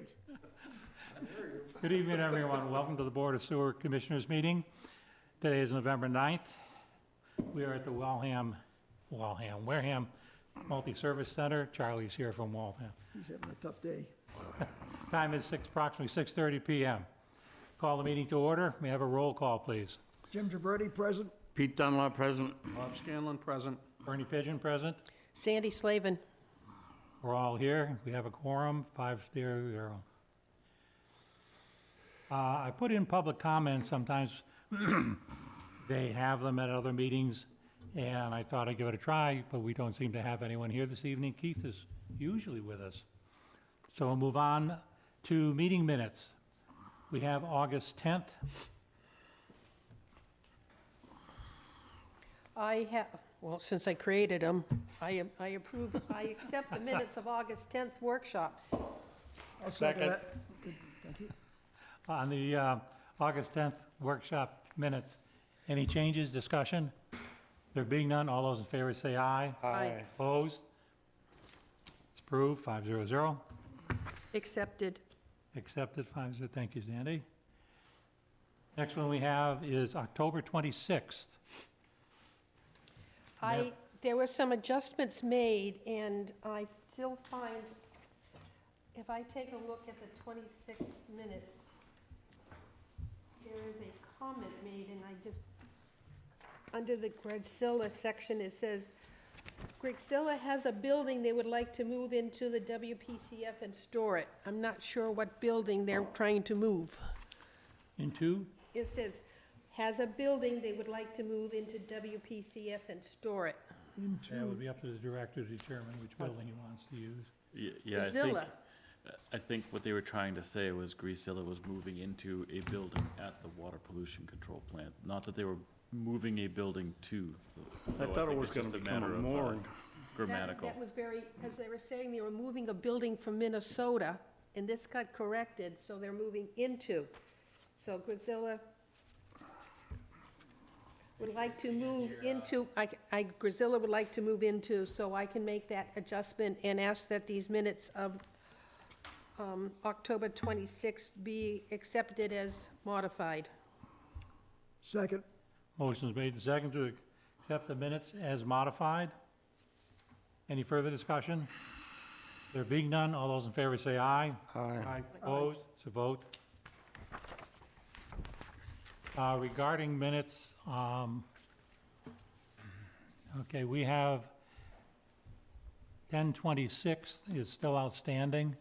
great. Good evening, everyone. Welcome to the Board of Sewer Commissioners meeting. Today is November 9th. We are at the Wareham Multi-Service Center. Charlie's here from Waltham. He's having a tough day. Time is approximately 6:30 p.m. Call the meeting to order. May I have a roll call, please? Jim Gibberti, present. Pete Dunlop, present. Bob Scanlon, present. Bernie Pigeon, present. Sandy Slavin. We're all here. We have a quorum, 5-0. I put in public comments. Sometimes they have them at other meetings, and I thought I'd give it a try, but we don't seem to have anyone here this evening. Keith is usually with us. So we'll move on to meeting minutes. We have August 10th. Since I created them, I accept the minutes of August 10th workshop. I'll second that. Good, thank you. On the August 10th workshop minutes, any changes, discussion? There being none, all those in favor say aye. Aye. Opposed? It's approved, 5-0. Accepted. Accepted, 5-0. Thank you, Sandy. Next one we have is October 26th. There were some adjustments made, and I still find, if I take a look at the 26th minutes, there is a comment made, and under the Grigzilla section, it says, Grigzilla has a building they would like to move into the WPCF and store it. I'm not sure what building they're trying to move. Into? It says, has a building they would like to move into WPCF and store it. That would be up to the director to determine which building he wants to use. Yeah, Zilla. I think what they were trying to say was Greasilla was moving into a building at the water pollution control plant, not that they were moving a building to. I thought it was going to become a mooring. Grammatical. That was very, because they were saying they were moving a building from Minnesota, and this got corrected, so they're moving into. So Grigzilla would like to move into, Grigzilla would like to move into, so I can make that adjustment and ask that these minutes of October 26th be accepted as modified. Second. Motion's made and seconded to accept the minutes as modified. Any further discussion? There being none, all those in favor say aye. Aye. Opposed? It's a vote. Regarding minutes, okay, we have 10/26 is still outstanding.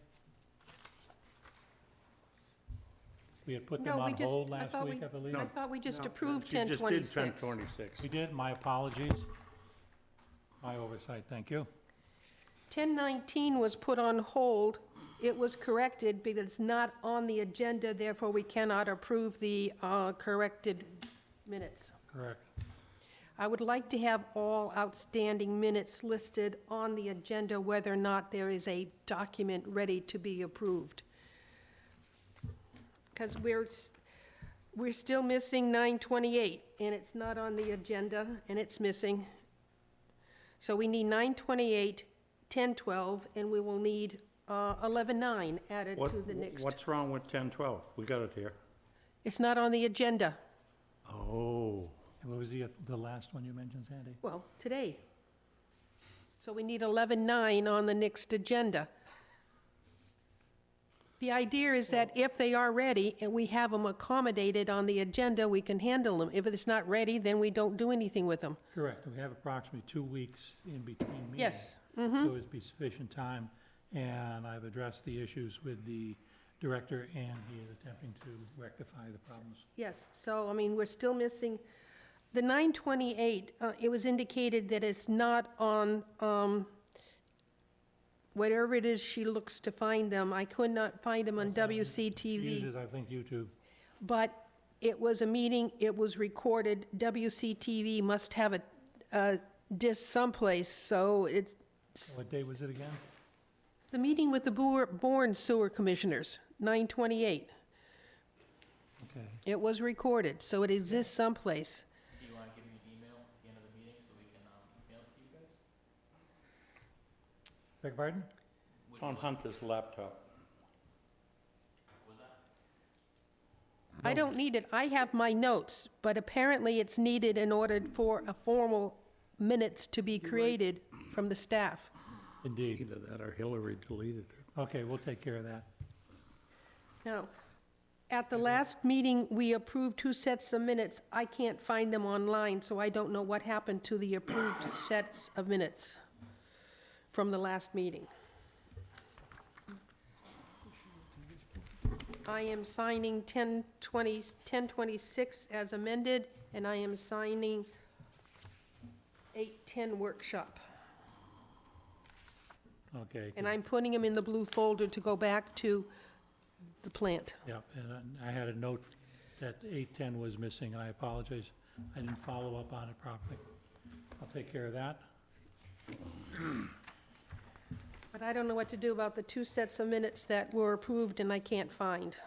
We had put them on hold last week, I believe. I thought we just approved She just 1026. did 1026. We did, my apologies. My oversight, thank you. 1019 was put on hold. It was corrected because it's not on the agenda, therefore we cannot approve the corrected minutes. Correct. I would like to have all outstanding minutes listed on the agenda, whether or not there is a document ready to be approved. Because we're still missing 928, and it's not on the agenda, and it's missing. So we need 928, 1012, and we will need 11-9 added to the next. What's wrong with 1012? We got it here. It's not on the agenda. Oh. And what was the last one you mentioned, Sandy? Well, today. So we need 11-9 on the next agenda. The idea is that if they are ready and we have them accommodated on the agenda, we can handle them. If it's not ready, then we don't do anything with them. Correct. We have approximately 2 weeks in between meetings. Yes. So it'd be sufficient time, and I've addressed the issues with the director, and he is attempting to rectify the problems. Yes, so, I mean, we're still missing, the 928, it was indicated that it's not on, whatever it is she looks to find them. I could not find them on WCTV. Uses, I think, YouTube. But it was a meeting, it was recorded, WCTV must have a disc someplace, so it's... What day was it again? The meeting with the Bourne Sewer Commissioners, 928. Okay. It was recorded, so it exists someplace. Do you want to give me an email at the end of the meeting so we can email it to you guys? Beg pardon? It's on Hunter's laptop. I don't need it. I have my notes, but apparently it's needed in order for a formal minutes to be created from the staff. Indeed. Either that or Hillary deleted it. Okay, we'll take care of that. Now, at the last meeting, we approved 2 sets of minutes. I can't find them online, so I don't know what happened to the approved sets of minutes from the last meeting. I am signing 1026 as amended, and I am signing 810 workshop. Okay. And I'm putting them in the blue folder to go back to the plant. Yeah, and I had a note that 810 was missing, and I apologize. I didn't follow up on it properly. I'll take care of that. But I don't know what to do about the 2 sets of minutes that were approved and I can't find.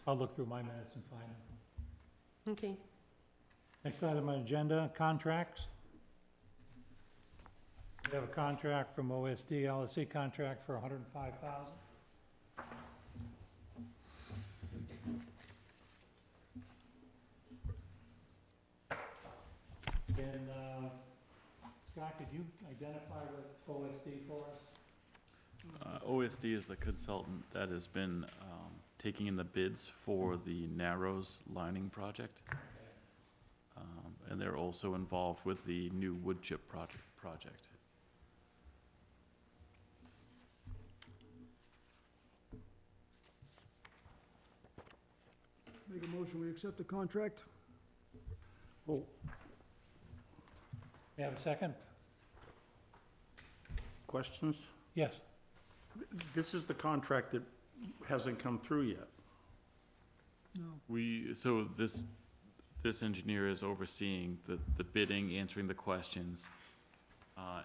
I'll look through my minutes and find them. Okay. Next item on agenda, contracts. We have a contract from OSD, LSC contract for $105,000. And, Scott, could you identify what OSD for us? OSD is the consultant that has been taking in the bids for the Narrows lining project. And they're also involved with the new wood chip project. Make a motion, we accept the contract? Oh, May I have a second? questions? Yes. This is the contract that hasn't come through yet. No. So this engineer is overseeing the bidding, answering the questions.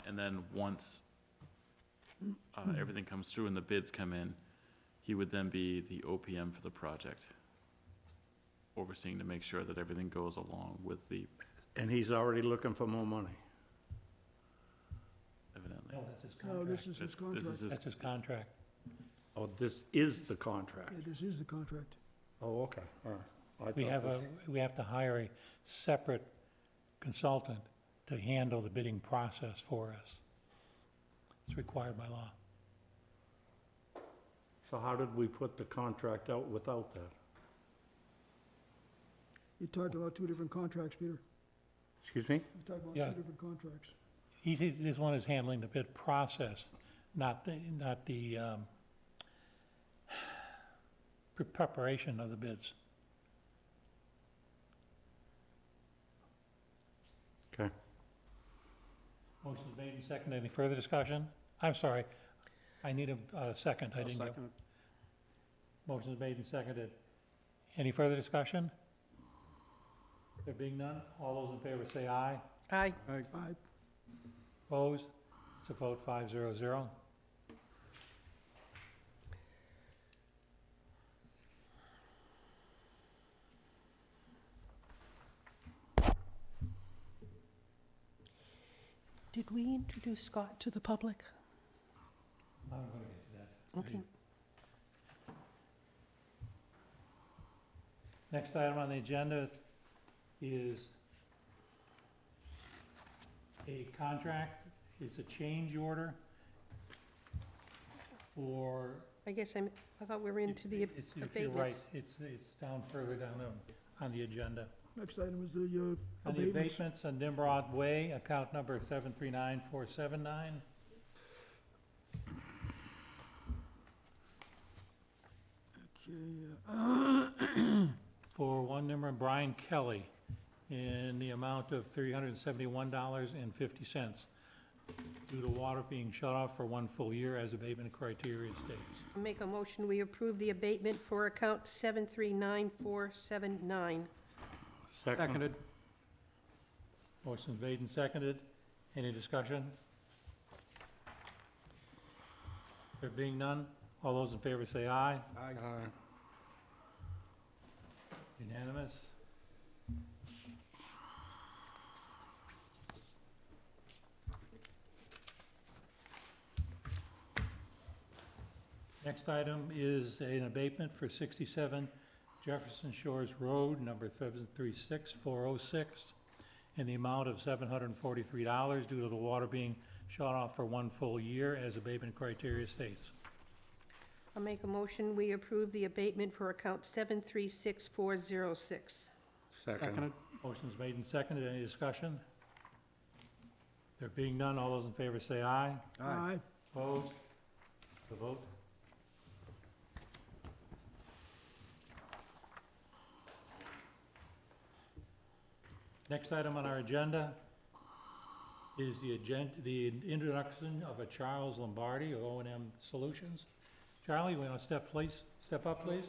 And then once everything comes through and the bids come in, he would then be the OPM for the project, overseeing to make sure that everything goes along with the, And he's already looking for more money. evidently. No, that's his No, contract. this is his This is contract. his, That's his contract. Oh, this is the contract? Yeah, this is the contract. Oh, okay, all right. I We thought have this- we have to hire a separate consultant to handle the bidding process for us. It's required by law. So how did we put the contract out without that? You're talking about 2 different contracts, Peter. Excuse me? You're talking about Yeah. 2 different contracts. This one is handling the bid process, not the preparation of the bids. Okay. Motion's made and seconded. Any further discussion? I'm sorry, I need a second. I didn't get. Motion's made and seconded. Any further discussion? There being none, all those in favor say aye. Aye. Aye. Opposed? It's a vote 5-0-0. Did we introduce Scott to the public? I'm going to get to that. Okay. Next item on the agenda is a contract, it's a change order for. I guess I thought we were into the It's- You're right, abatements. it's down further down on the agenda. Next item is the On the abatements. abatements on Nimrod Way, account number 739479. Okay, For one Nimrod, Brian Kelly, in the amount of $371.50, due to water being shut off for 1 full year as abatement criteria states. I'll make a motion, we approve the abatement for account 739479. Seconded. Motion's made and seconded. Any discussion? There being none, all those in favor say aye. Aye. Unanimous. Next item is an abatement for 67 Jefferson Shores Road, number 736406, in the amount of $743 due to the water being shut off for 1 full year, as abatement criteria states. I'll make a motion, we approve the abatement for account 736406. Second. Motion's made and seconded. Any discussion? There being none, all those in favor say aye. Aye. Opposed? The vote? Next item on our agenda is the introduction of a Charles Lombardi of O&M Solutions. Charlie, you want to step up, please?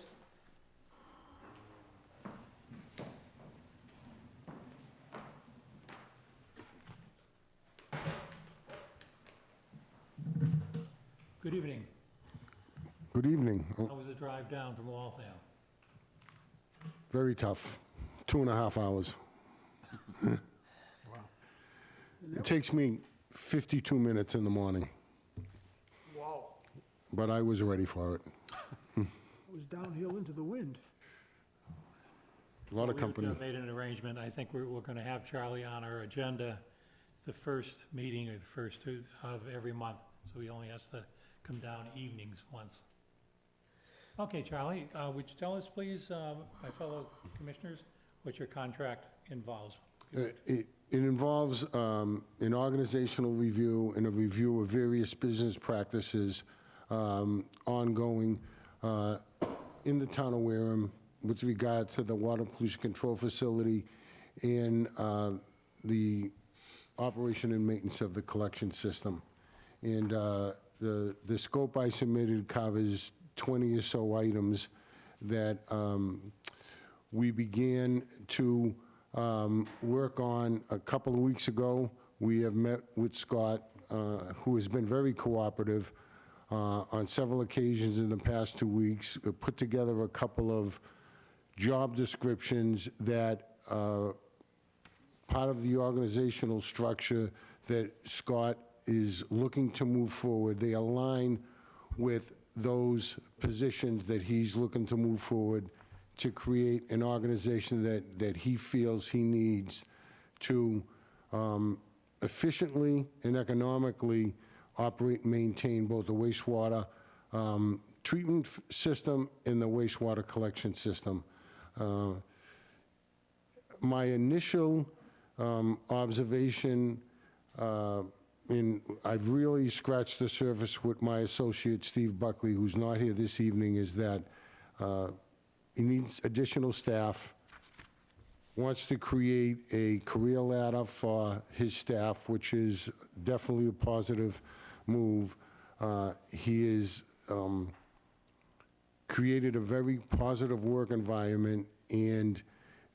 Good evening. Good evening. How was the drive down from Waltham? Very tough. 2.5 hours. It takes me 52 minutes in the morning. Wow. But I was ready for it. It was downhill into the wind. A lot of company. We made an arrangement. I think we're going to have Charlie on our agenda the first meeting or the first two of every month. So he only has to come down evenings once. Okay, Charlie, would you tell us, please, my fellow commissioners, what your contract involves? It involves an organizational review and a review of various business practices ongoing in the town of Wareham with regard to the water pollution control facility and the operation and maintenance of the collection system. And the scope I submitted covers 20 or so items that we began to work on a couple of weeks ago. We have met with Scott, who has been very cooperative on several occasions in the past 2 weeks, put together a couple of job descriptions that part of the organizational structure that Scott is looking to move forward. They align with those positions that he's looking to move forward to create an organization that he feels he needs to efficiently and economically operate and maintain both the wastewater treatment system and the wastewater collection system. My initial observation, and I've really scratched the surface with my associate, Steve Buckley, who's not here this evening, is that he needs additional staff, wants to create a career ladder for his staff, which is definitely a positive move. He has created a very positive work environment, and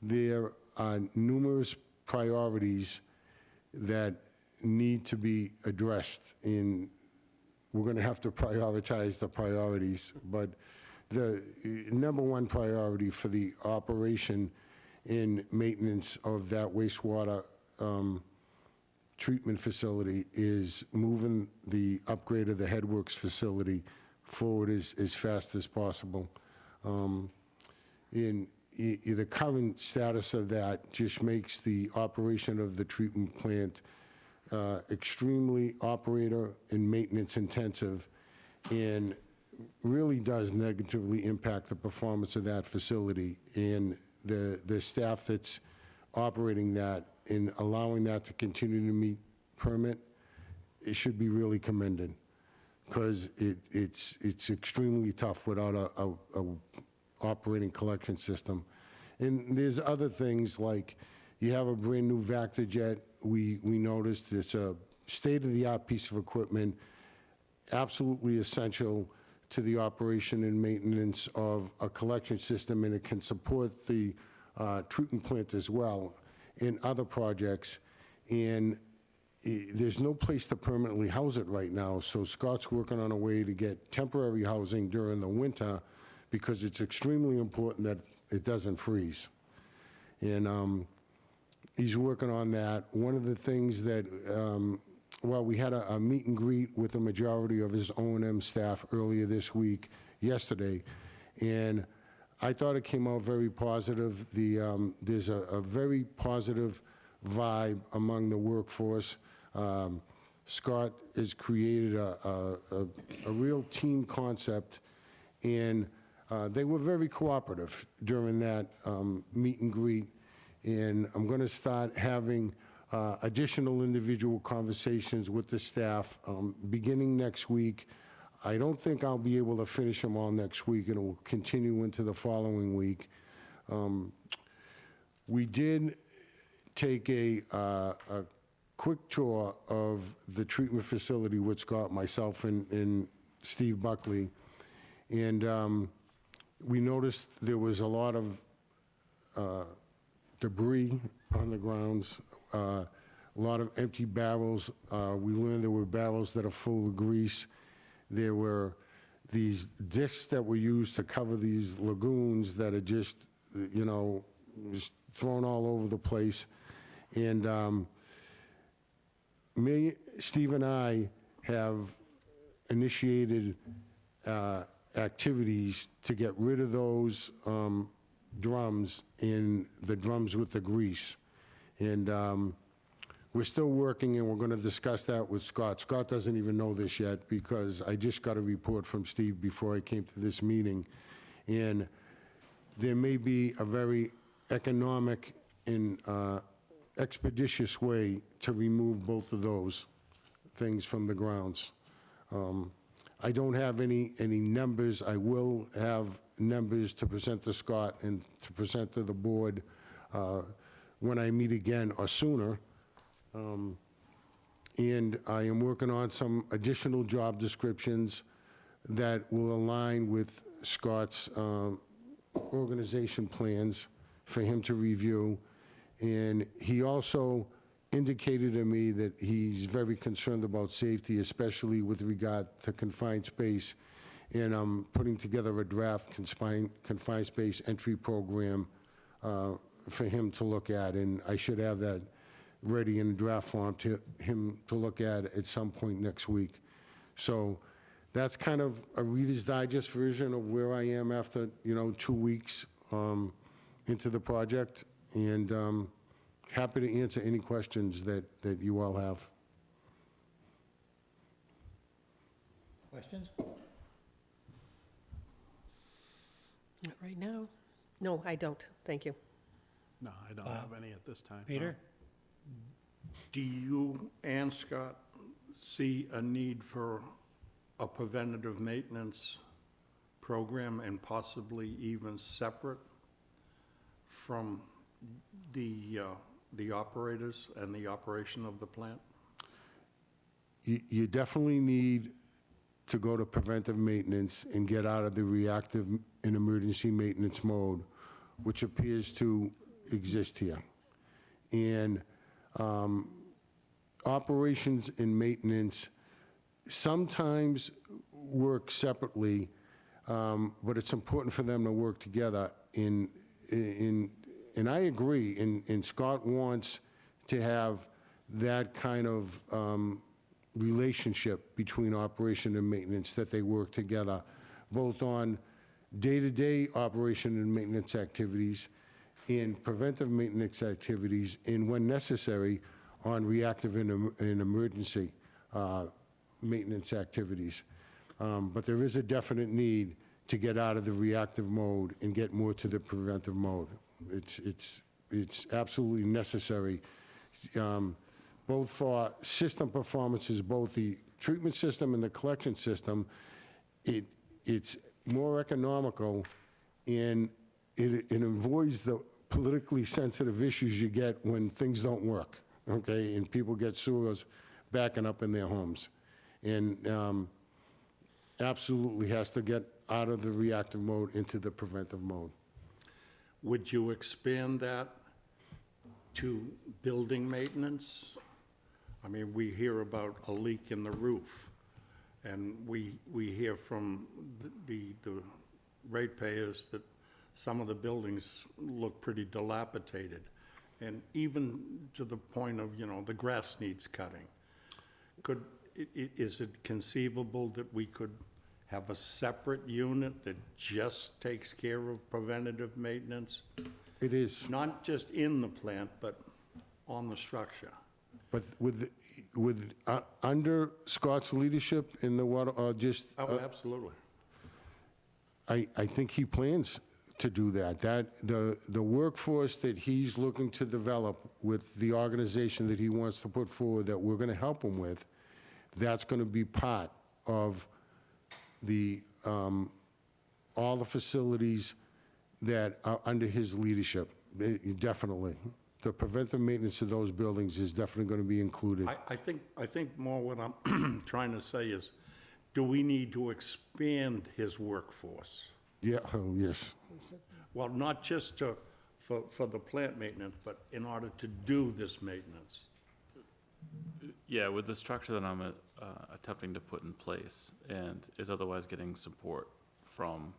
there are numerous priorities that need to be addressed, and we're going to have to prioritize the priorities. But the number one priority for the operation and maintenance of that wastewater treatment facility is moving the upgrade of the Headworks facility forward as fast as possible. In the current status of that just makes the operation of the treatment plant extremely operator and maintenance intensive, and really does negatively impact the performance of that facility. And the staff that's operating that and allowing that to continue to meet permit, it should be really commended, because it's extremely tough without a operating collection system. And there's other things, like you have a brand-new Vector jet. We noticed it's a state-of-the-art piece of equipment, absolutely essential to the operation and maintenance of a collection system, and it can support the treatment plant as well in other projects. And there's no place to permanently house it right now, so Scott's working on a way to get temporary housing during the winter, because it's extremely important that it doesn't freeze. And he's working on that. One of the things that well, we had a meet and greet with the majority of his O&M staff earlier this week, yesterday, and I thought it came out very positive. There's a very positive vibe among the workforce. Scott has created a real team concept, and they were very cooperative during that meet and greet. And I'm going to start having additional individual conversations with the staff beginning next week. I don't think I'll be able to finish them all next week, and it will continue into the following week. We did take a quick tour of the treatment facility with Scott, myself, and Steve Buckley, and we noticed there was a lot of debris on the grounds, a lot of empty barrels. We learned there were barrels that are full of grease. There were these discs that were used to cover these lagoons that are just, you know, just thrown all over the place. And Steve and I have initiated activities to get rid of those drums and the drums with the grease. And we're still working, and we're going to discuss that with Scott. Scott doesn't even know this yet because I just got a report from Steve before I came to this meeting. And there may be a very economic and expeditious way to remove both of those things from the grounds. I don't have any numbers. I will have numbers to present to Scott and to present to the board when I meet again or sooner. And I am working on some additional job descriptions that will align with Scott's organization plans for him to review. And he also indicated to me that he's very concerned about safety, especially with regard to confined space. And I'm putting together a draft confined space entry program for him to look at. And I should have that ready in draft form to him to look at some point next week. So that's kind of a Reader's Digest version of where I am after, 2 weeks into the project. And happy to answer any questions that you all have. Questions? Not right now. No, I don't. Thank you. No, I don't have any at this time. no. Peter? Do you and Scott see a need for a preventative maintenance program and possibly even separate from the operators and the operation of the plant? You definitely need to go to preventive maintenance and get out of the reactive and emergency maintenance mode, which appears to exist here. And operations and maintenance sometimes work separately, but it's important for them to work together. And I agree, and Scott wants to have that kind of relationship between operation and maintenance, that they work together, both on day-to-day operation and maintenance activities and preventive maintenance activities, and when necessary, on reactive and emergency maintenance activities. But there is a definite need to get out of the reactive mode and get more to the preventive mode. It's absolutely necessary, both for system performances, both the treatment system and the collection system. It's more economical, and it avoids the politically sensitive issues you get when things don't work, okay? And people get sewers backing up in their homes. And absolutely has to get out of the reactive mode into the preventive mode. Would you expand that to building maintenance? I mean, we hear about a leak in the roof, and we hear from the ratepayers that some of the buildings look pretty dilapidated, and even to the point of, the grass needs cutting. is it conceivable that we could have a separate unit that just takes care of preventative maintenance? It is, Not just in the plant, but on the structure? but under Scott's leadership in the water, Oh, absolutely. I think he plans to do that. The workforce that he's looking to develop with the organization that he wants to put forward, that we're gonna help him with, that's gonna be part of the, all the facilities that are under his leadership, definitely. The preventive maintenance of those buildings is definitely gonna be included. I think more what I'm trying to say is, do we need to expand his workforce? Yeah, oh, yes. Well, not just for the plant maintenance, but in order to do this maintenance. Yeah, with the structure that I'm attempting to put in place and is otherwise getting support from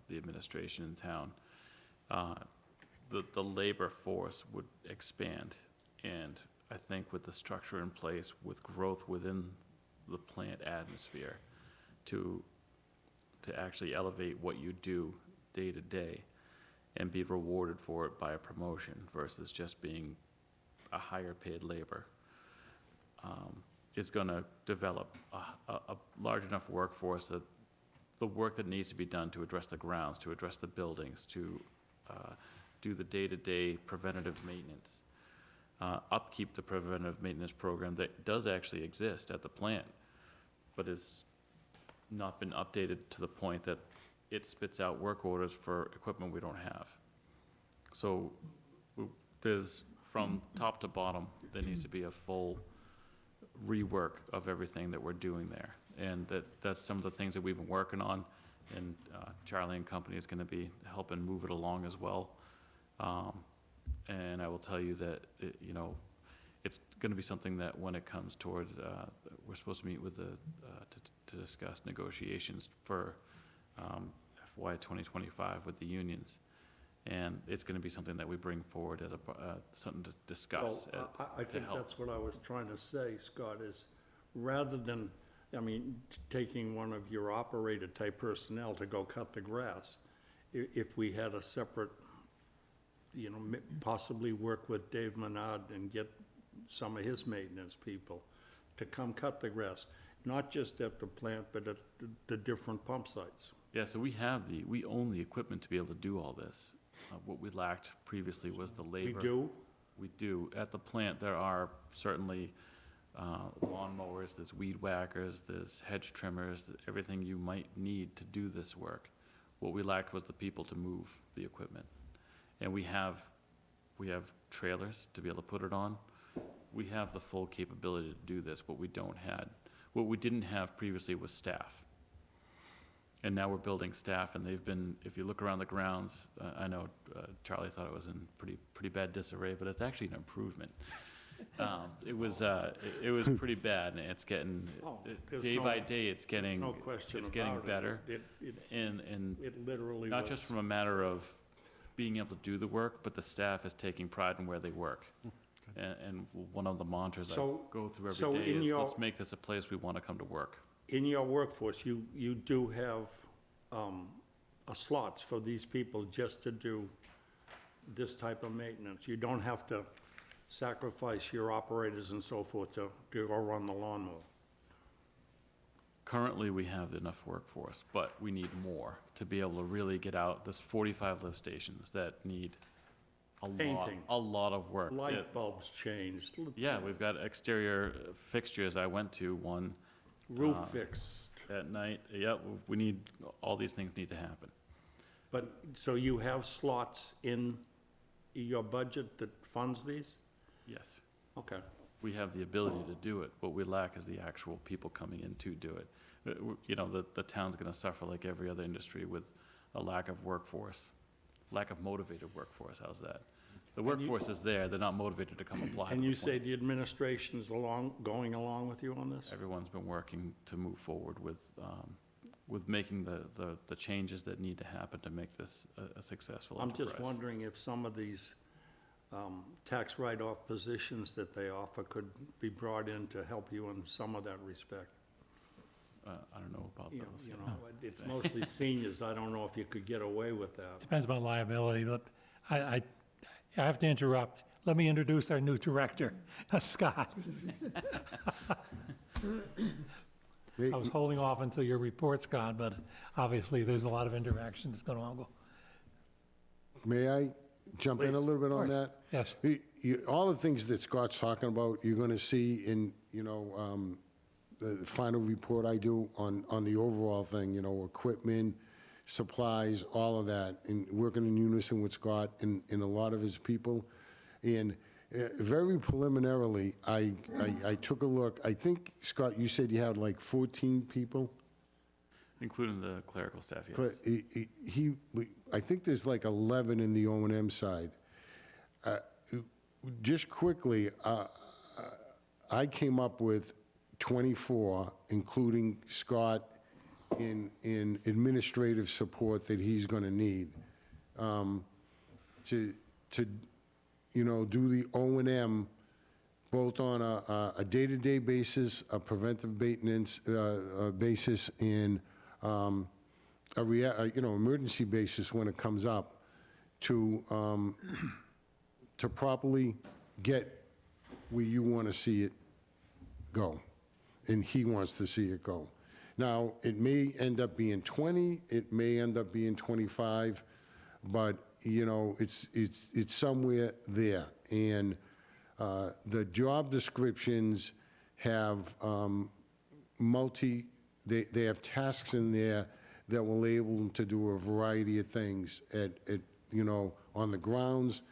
the administration in town, the labor force would expand. And I think with the structure in place, with growth within the plant atmosphere, to actually elevate what you do day to day and be rewarded for it by a promotion versus just being a higher paid labor, is gonna develop a large enough workforce that the work that needs to be done to address the grounds, to address the buildings, to do the day-to-day preventative maintenance, upkeep the preventative maintenance program that does actually exist at the plant, but has not been updated to the point that it spits out work orders for equipment we don't have. So there's, from top to bottom, there needs to be a full rework of everything that we're doing there. And that's some of the things that we've been working on, and Charlie and company is gonna be helping move it along as well. And I will tell you that, it's gonna be something that when it comes towards, we're supposed to meet with to discuss negotiations for FY 2025 with the unions. And it's gonna be something that we bring forward as something to discuss. Well, I think help. that's what I was trying to say, Scott, is rather than, taking one of your operator-type personnel to go cut the grass, if we had a separate, possibly work with Dave Menard and get some of his maintenance people to come cut the grass, not just at the plant, but at the different pump sites. Yeah, so we own the equipment to be able to do all this. What we lacked previously was the We labor. do? We do. At the plant, there are certainly lawn mowers, there's weed whackers, there's hedge trimmers, everything you might need to do this work. What we lacked was the people to move the equipment. And we have trailers to be able to put it on. We have the full capability to do this. What we didn't have previously was staff. And now we're building staff, and they've been, if you look around the grounds, I know Charlie thought it was in pretty bad disarray, but it's actually an improvement. It was pretty bad, and it's getting, there's day no- by day, it's getting, No question it's about getting it. better. It And literally not was. just from a matter of being able to do the work, but the staff is taking pride in where they work. And one of the mantras I So- go through so every day in is, your- let's make this a place we want to come to work. In your workforce, you do have slots for these people just to do this type of maintenance. You don't have to sacrifice your operators and so forth to go run the lawnmower. Currently, we have enough workforce, but we need more to be able to really get out. There's 45 lift stations that need Painting. a lot of work. Yeah. Light bulbs changed. Yeah, we've got exterior fixtures. I went to one Roof fixed. at night. Yeah, we need, all these things need to happen. But, so you have slots in your budget that funds these? Yes. Okay. We have the ability to do it. What we lack is the actual people coming in to do it. The town's gonna suffer like every other industry with a lack of workforce, lack of motivated workforce. How's that? The And you- workforce is there, they're not motivated to come apply. And to you the say plant. the administration's going along with you on this? Everyone's been working to move forward with making the changes that need to happen to make this a successful I'm enterprise. just wondering if some of these tax write-off positions that they offer could be brought in to help you in some of that respect. I don't know about You those. know, it's mostly seniors, I don't know if you could get away with that. Depends upon liability, but I have to interrupt. Let me introduce our new director, Scott. I was holding off until your report, Scott, but obviously there's a lot of interaction that's going on. May I jump in a little bit on that? Yes. All the things that Scott's talking about, you're going to see in, the final report I do on the overall thing, equipment, supplies, all of that, and working in unison with Scott and a lot of his people. And very preliminarily, I took a look. I think, Scott, you said you had like 14 people? Including the clerical staff, yes. But I think there's like 11 in the O&M side. Just quickly, I came up with 24, including Scott in administrative support that he's going to need to do the O&M both on a day-to-day basis, a preventive maintenance basis, and emergency basis when it comes up to properly get where you want to see it go, and he wants to see it go. Now, it may end up being 20, it may end up being 25, but, it's somewhere there. And the job descriptions have they have tasks in there that will enable them to do a variety of things on the grounds,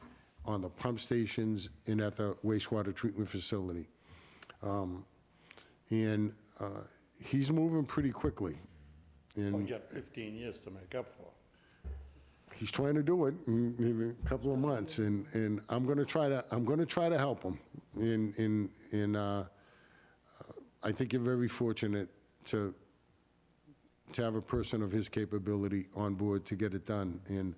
on the pump stations, and at the wastewater treatment facility. And he's moving pretty quickly. Well, And you got 15 years to make up for. he's trying to do it in a couple of months, and I'm going to try to help him. And I think you're very fortunate to have a person of his capability on board to get it done. And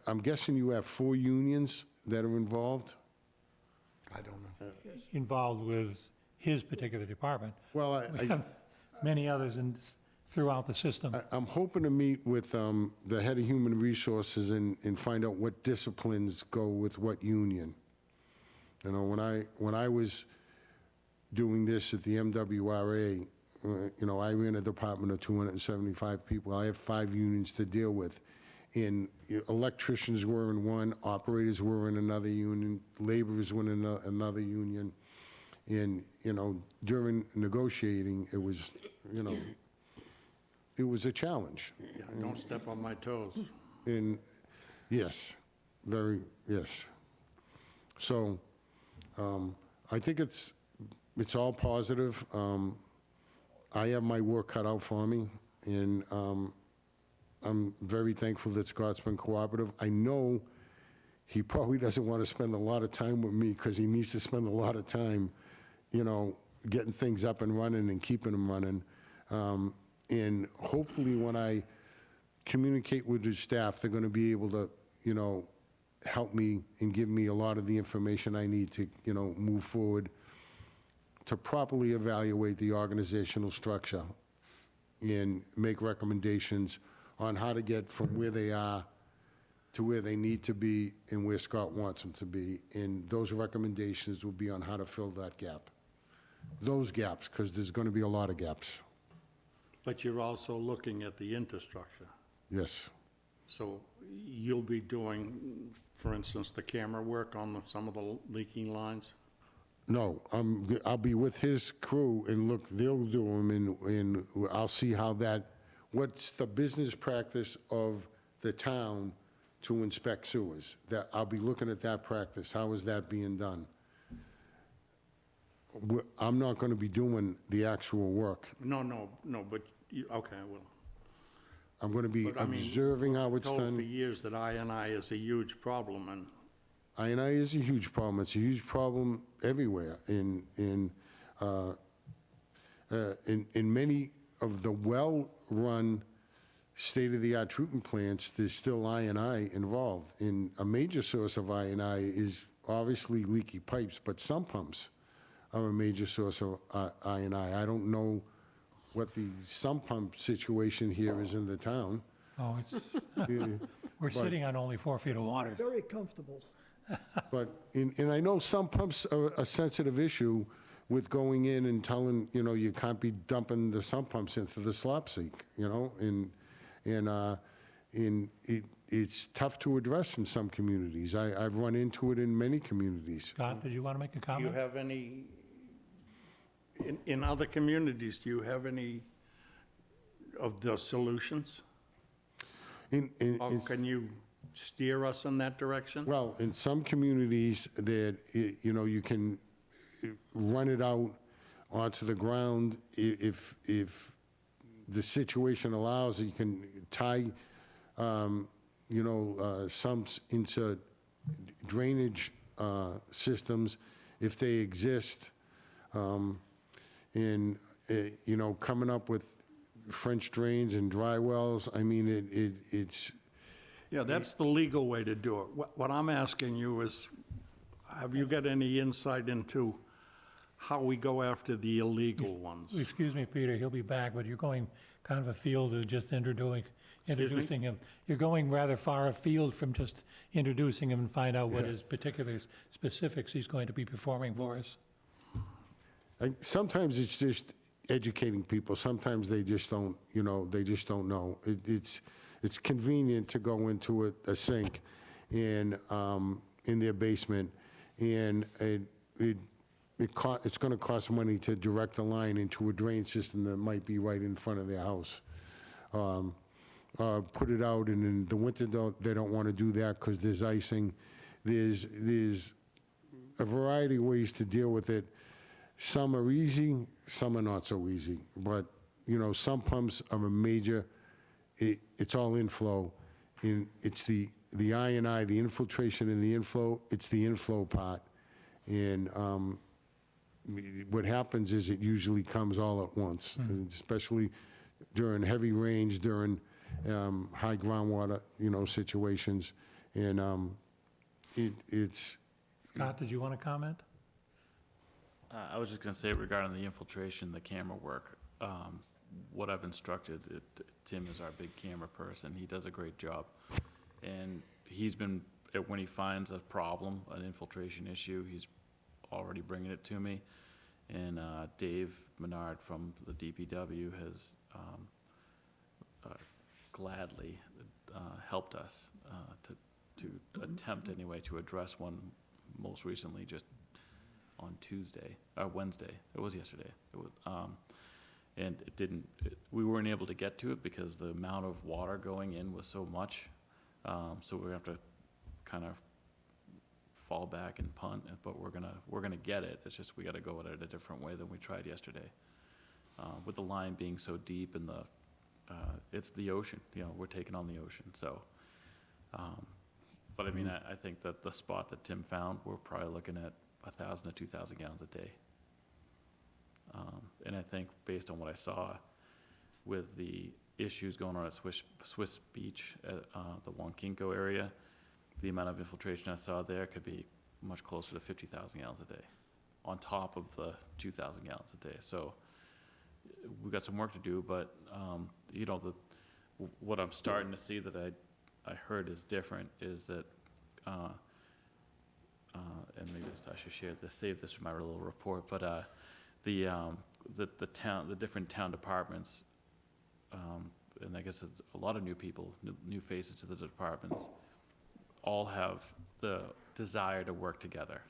I'm guessing you have 4 unions that are involved? I don't know. Involved with his particular department. Well, We have many others throughout the system. I'm hoping to meet with the head of human resources and find out what disciplines go with what union. When I was doing this at the MWRA, I ran a department of 275 people. I have 5 unions to deal with. And electricians were in one, operators were in another union, laborers were in another union. And, during negotiating, it was a challenge. Yeah, don't step on my toes. And, yes, yes. So, I think it's all positive. I have my work cut out for me, and I'm very thankful that Scott's been cooperative. I know he probably doesn't want to spend a lot of time with me because he needs to spend a lot of time, getting things up and running and keeping them running. And hopefully when I communicate with his staff, they're going to be able to, help me and give me a lot of the information I need to, move forward to properly evaluate the organizational structure and make recommendations on how to get from where they are to where they need to be and where Scott wants them to be. And those recommendations will be on how to fill that gap. Those gaps, because there's going to be a lot of gaps. But you're also looking at the infrastructure. Yes. So you'll be doing, for instance, the camera work on some of the leaking lines? No, I'll be with his crew and look, they'll do them and I'll see how what's the business practice of the town to inspect sewers? That, I'll be looking at that practice. How is that being done? I'm not going to be doing the actual work. No, but okay, well. I'm going to be But I mean, observing how it's told for done. years that I&I is a huge problem, and I&I is a huge problem. It's a huge problem everywhere. In many of the well-run state-of-the-art treatment plants, there's still I&I involved. And a major source of I&I is obviously leaky pipes, but sump pumps are a major source of I&I. I don't know what the sump pump situation here is in the town. Oh, it's, Uh, we're sitting on only 4 feet of water. Very comfortable. But, and I know sump pumps are a sensitive issue with going in and telling, you can't be dumping the sump pumps into the slop sink, and it's tough to address in some communities. I've run into it in many communities. Scott, did you want to make a Do you comment? have any, in other communities, do you have any of the solutions? Or can you steer us in that direction? Well, in some communities that, you can run it out onto the ground. If the situation allows, you can tie, sumps into drainage systems if they exist. And, coming up with French drains and dry wells, I mean, it's, Yeah, that's the legal way to do it. What I'm asking you is, have you got any insight into how we go after the illegal ones? Excuse me, Peter, he'll be back, but you're going kind of afield of just introducing him. You're going rather far afield from just introducing him and find out what Yeah. his particular specifics he's going to be performing for us. sometimes it's just educating people. Sometimes they just don't, they just don't know. It's convenient to go into a sink and, in their basement, and it's gonna cost money to direct the line into a drain system that might be right in front of their house. Put it out, and in the winter, they don't wanna do that because there's icing. There's a variety of ways to deal with it. Some are easy, some are not so easy. But, some pumps are a major, it's all inflow. And it's the I&I, the infiltration and the inflow, it's the inflow part. And what happens is it usually comes all at once, and especially during heavy rains, during high groundwater, situations. And it's, Scott, did you want to comment? I was just gonna say regarding the infiltration, the camera work, what I've instructed, Tim is our big camera person, he does a great job. And he's been, when he finds a problem, an infiltration issue, he's already bringing it to me. And Dave Menard from the DPW has gladly helped us to attempt anyway to address one most recently just on Wednesday. It was yesterday. It was, and it didn't, we weren't able to get to it because the amount of water going in was so much. So we have to kind of fall back and punt, but we're gonna get it. It's just we gotta go at it a different way than we tried yesterday. With the line being so deep and it's the ocean, we're taking on the ocean, so. But I mean, I think that the spot that Tim found, we're probably looking at 1,000 to 2,000 gallons a day. And I think based on what I saw with the issues going on at Swiss Beach, at the Wankinko area, the amount of infiltration I saw there could be much closer to 50,000 gallons a day, on top of the 2,000 gallons a day. So we've got some work to do, but what I'm starting to see that I heard is different is that, and maybe I should save this for my little report, but the different town departments, and I guess it's a lot of new people, new faces to the departments, all have the desire to work together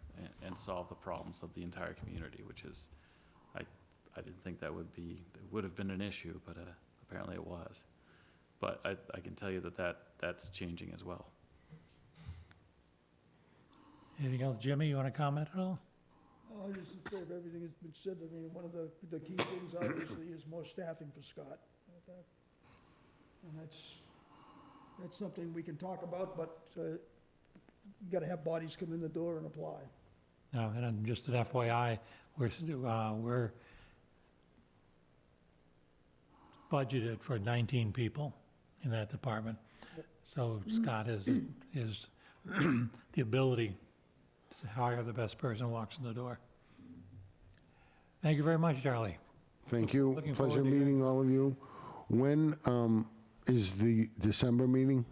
and solve the problems of the entire community, which is, I didn't think that would have been an issue, but apparently it was. But I can tell you that's changing as well. Anything else, Jimmy, you want to comment at all? Just to say, if everything has been said, I mean, one of the key things obviously is more staffing for Scott. And that's something we can talk about, but you gotta have bodies come in the door and apply. No, and then just an FYI, we're budgeted for 19 people, in that department. So Scott has the ability to hire the best person who walks in the door. Thank you very much, Charlie. Thank you. Looking forward Pleasure to hearing- meeting all of you. When is the December meeting?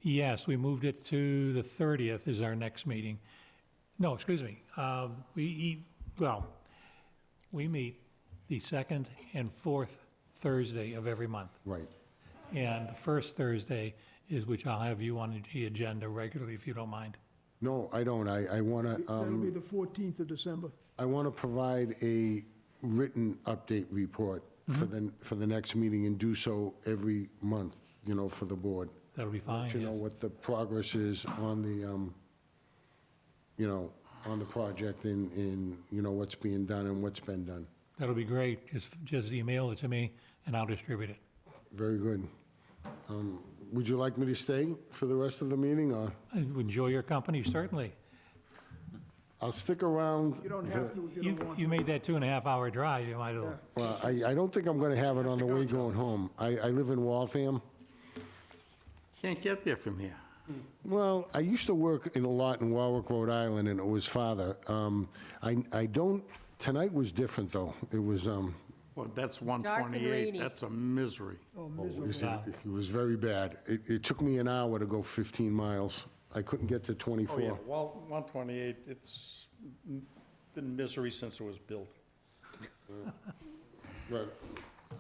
Yes, we moved it to the 30th is our next meeting. No, excuse me. We meet the second and fourth Thursday of every month. Right. And the first Thursday is which I'll have you on the agenda regularly, if you don't mind. No, I don't. I want That'll be to, the 14th of December. I want to provide a written update report for the next meeting and do so every month, for the board. That'll be fine, Let you know yes. what the progress is on the, on the project and, what's being done and what's been done. That'll be great. Just email it to me, and I'll distribute it. Very good. Would you like me to stay for the rest of the meeting, or? I enjoy your company, certainly. I'll stick around. You don't have to if you don't want to. You made that 2.5-hour drive, you might as well. Well, I don't think I'm going to have it on the way going home. I live in Waltham. Can't get there from here. Well, I used to work in a lot in Warwick, Rhode Island, and it was farther. I don't, tonight was different, though. It was, Well, that's and 128, rainy. that's a misery. Oh, it miserable. was- it was very bad. It took me an hour to go 15 miles. I couldn't get to 24. Oh, yeah, well, 128, it's been misery since it was built. Right.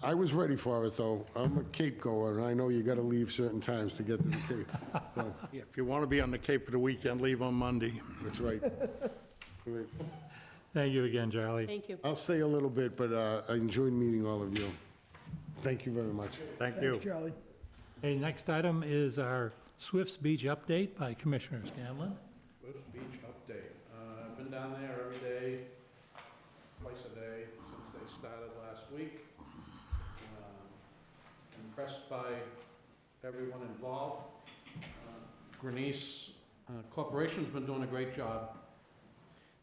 I was ready for it, though. I'm a Cape goer, and I know you got to leave certain times to get to the Cape. So, Yeah, if you want to be on the Cape for the weekend, leave on Monday. that's right. Right. Thank you again, Charlie. Thank you. I'll stay a little bit, but I enjoyed meeting all of you. Thank you very much. Thank you. Thanks, Charlie. Okay, next item is our Swifts Beach update by Commissioner Scanlon. Swift Beach update. I've been down there every day, twice a day, since they started last week. Impressed by everyone involved. Grenice Corporation's been doing a great job.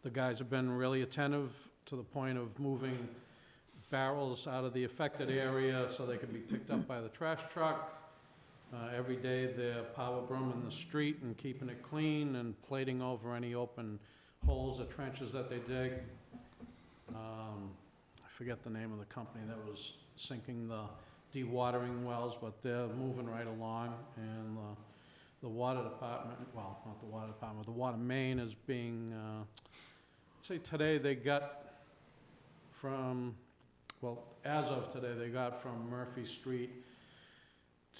The guys have been really attentive to the point of moving barrels out of the affected area so they could be picked up by the trash truck. Every day they're power brooming the street and keeping it clean and plating over any open holes or trenches that they dig. I forget the name of the company that was sinking the dewatering wells, but they're moving right along. And the water department, well, not the water department, the water main is being, say today they got from, well, as of today, they got from Murphy Street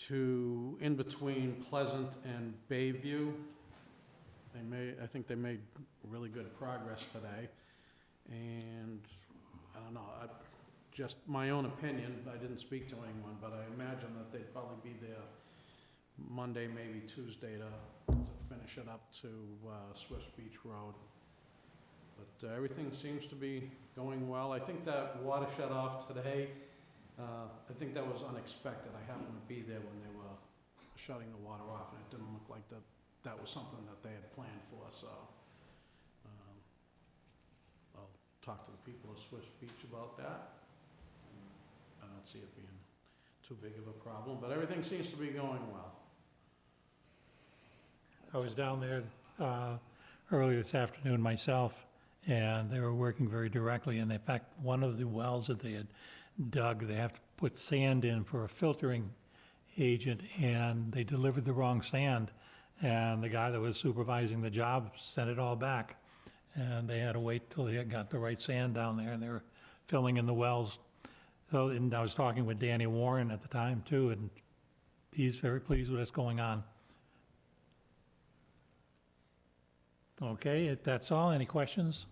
to in between Pleasant and Bayview. I think they made really good progress today. And I don't know, just my own opinion, I didn't speak to anyone, but I imagine that they'd probably be there Monday, maybe Tuesday to finish it up to Swifts Beach Road. But everything seems to be going well. I think that water shut off today. I think that was unexpected. I happened to be there when they were shutting the water off, and it didn't look like that was something that they had planned for, so I'll talk to the people of Swifts Beach about that. I don't see it being too big of a problem, but everything seems to be going well. I was down there earlier this afternoon myself, and they were working very directly. And in fact, one of the wells that they had dug, they have to put sand in for a filtering agent, and they delivered the wrong sand. And the guy that was supervising the job sent it all back. And they had to wait till they got the right sand down there, and they were filling in the wells. So, and I was talking with Danny Warren at the time too, and he's very pleased with what's going on. Okay, if that's all, any questions?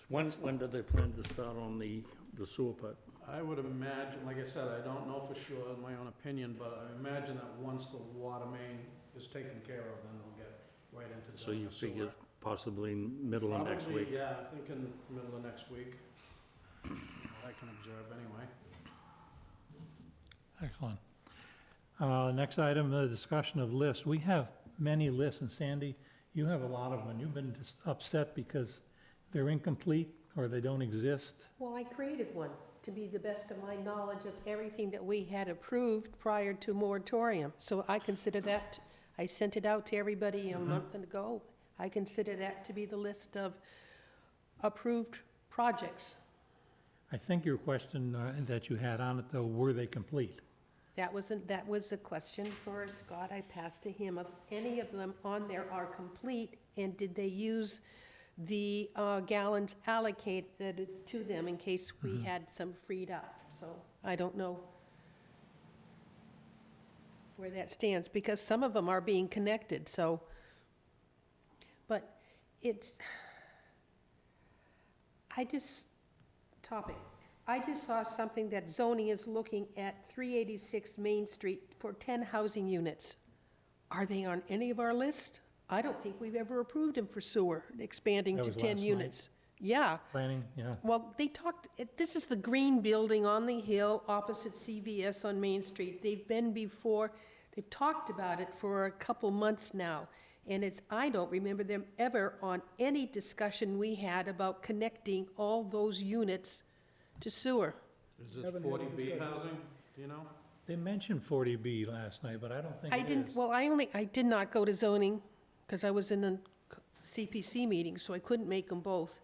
When do they plan to start on the sewer pipe? I would imagine, like I said, I don't know for sure, in my own opinion, but I imagine that once the water main is taken care of, then they'll get right into So doing you the sewer. figure possibly middle of next Probably, week? yeah, I think in the middle of next week. I can observe anyway. Excellent. Next item, the discussion of lists. We have many lists, and Sandy, you have a lot of them, and you've been just upset because they're incomplete or they don't exist. Well, I created one, to be the best of my knowledge of everything that we had approved prior to moratorium. So I consider that, I sent it out to everybody a month ago. I consider that to be the list of approved projects. I think your question that you had on it, though, were they complete? That was a question for Scott. I passed to him. Of any of them on there are complete, and did they use the gallons allocated to them in case we had some freed up? So I don't know where that stands, because some of them are being connected, so. But it's, I just saw something that zoning is looking at 386 Main Street for 10 housing units. Are they on any of our list? I don't think we've ever approved them for sewer, expanding That to was 10 last night. units. Yeah, Planning, yeah. well, they talked, this is the green building on the hill opposite CVS on Main Street. They've been before, they've talked about it for a couple months now. And I don't remember them ever on any discussion we had about connecting all those units to sewer. Is this Haven't had a 40B discussion. housing, do you know? They mentioned 40B last night, but I don't think I it is. didn't, well, I did not go to zoning, because I was in a CPC meeting, so I couldn't make them both.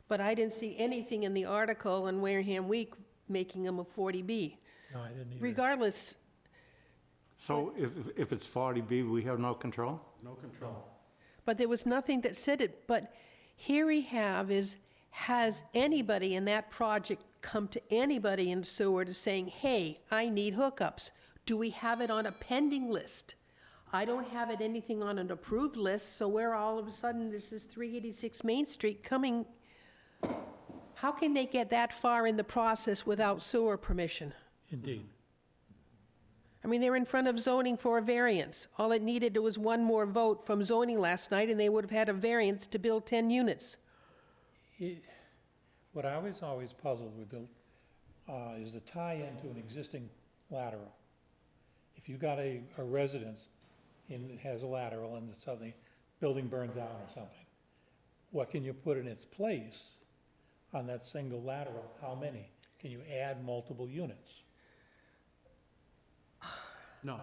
But I didn't see anything in the article in Wareham Week making them a 40B. No, I didn't either. Regardless, So if it's 40B, we have no control? No control. but there was nothing that said it. But here we have is, has anybody in that project come to anybody in sewer to saying, hey, I need hookups? Do we have it on a pending list? I don't have it anything on an approved list, so where all of a sudden this is 386 Main Street coming, how can they get that far in the process without sewer permission? Indeed. I mean, they're in front of zoning for a variance. All it needed was one more vote from zoning last night, and they would have had a variance to build 10 units. What I was always puzzled with is the tie-in to an existing lateral. If you got a residence and it has a lateral and suddenly building burns down or something, what can you put in its place on that single lateral? How many? Can you add multiple units? No,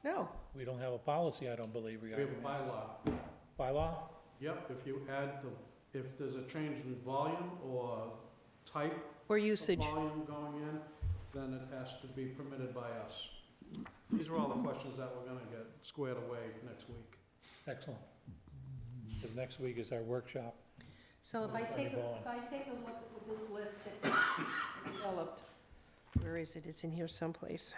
No. We don't have a policy, I don't believe, we have regarding a that. bylaw. Bylaw? Yep, if you add if there's a change in volume or type Or of usage. volume going in, then it has to be permitted by us. These are all the questions that we're gonna get squared away next week. Excellent. Because next week is our workshop. So if I take a look at this list that I developed, where is it? It's in here someplace.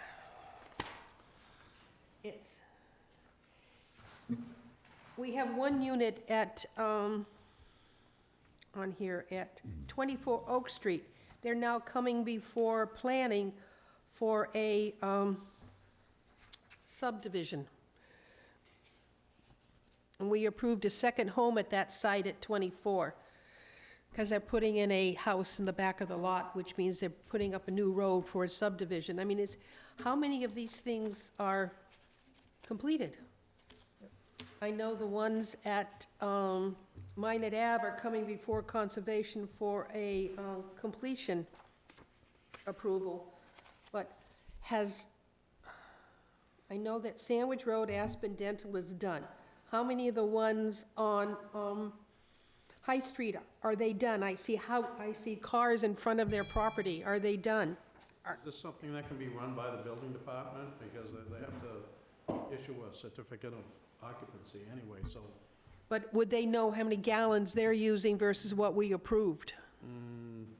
We have one unit at, on here at 24 Oak Street. They're now coming before planning for a subdivision. And we approved a second home at that site at 24, because they're putting in a house in the back of the lot, which means they're putting up a new road for a subdivision. I mean, how many of these things are completed? I know the ones at Minot Ave are coming before Conservation for a completion approval, but I know that Sandwich Road, Aspen Dental is done. How many of the ones on High Street, are they done? I see cars in front of their property. Are they done? Is this something that can be run by the building department? Because they have to issue a certificate of occupancy anyway, so. But would they know how many gallons they're using versus what we approved?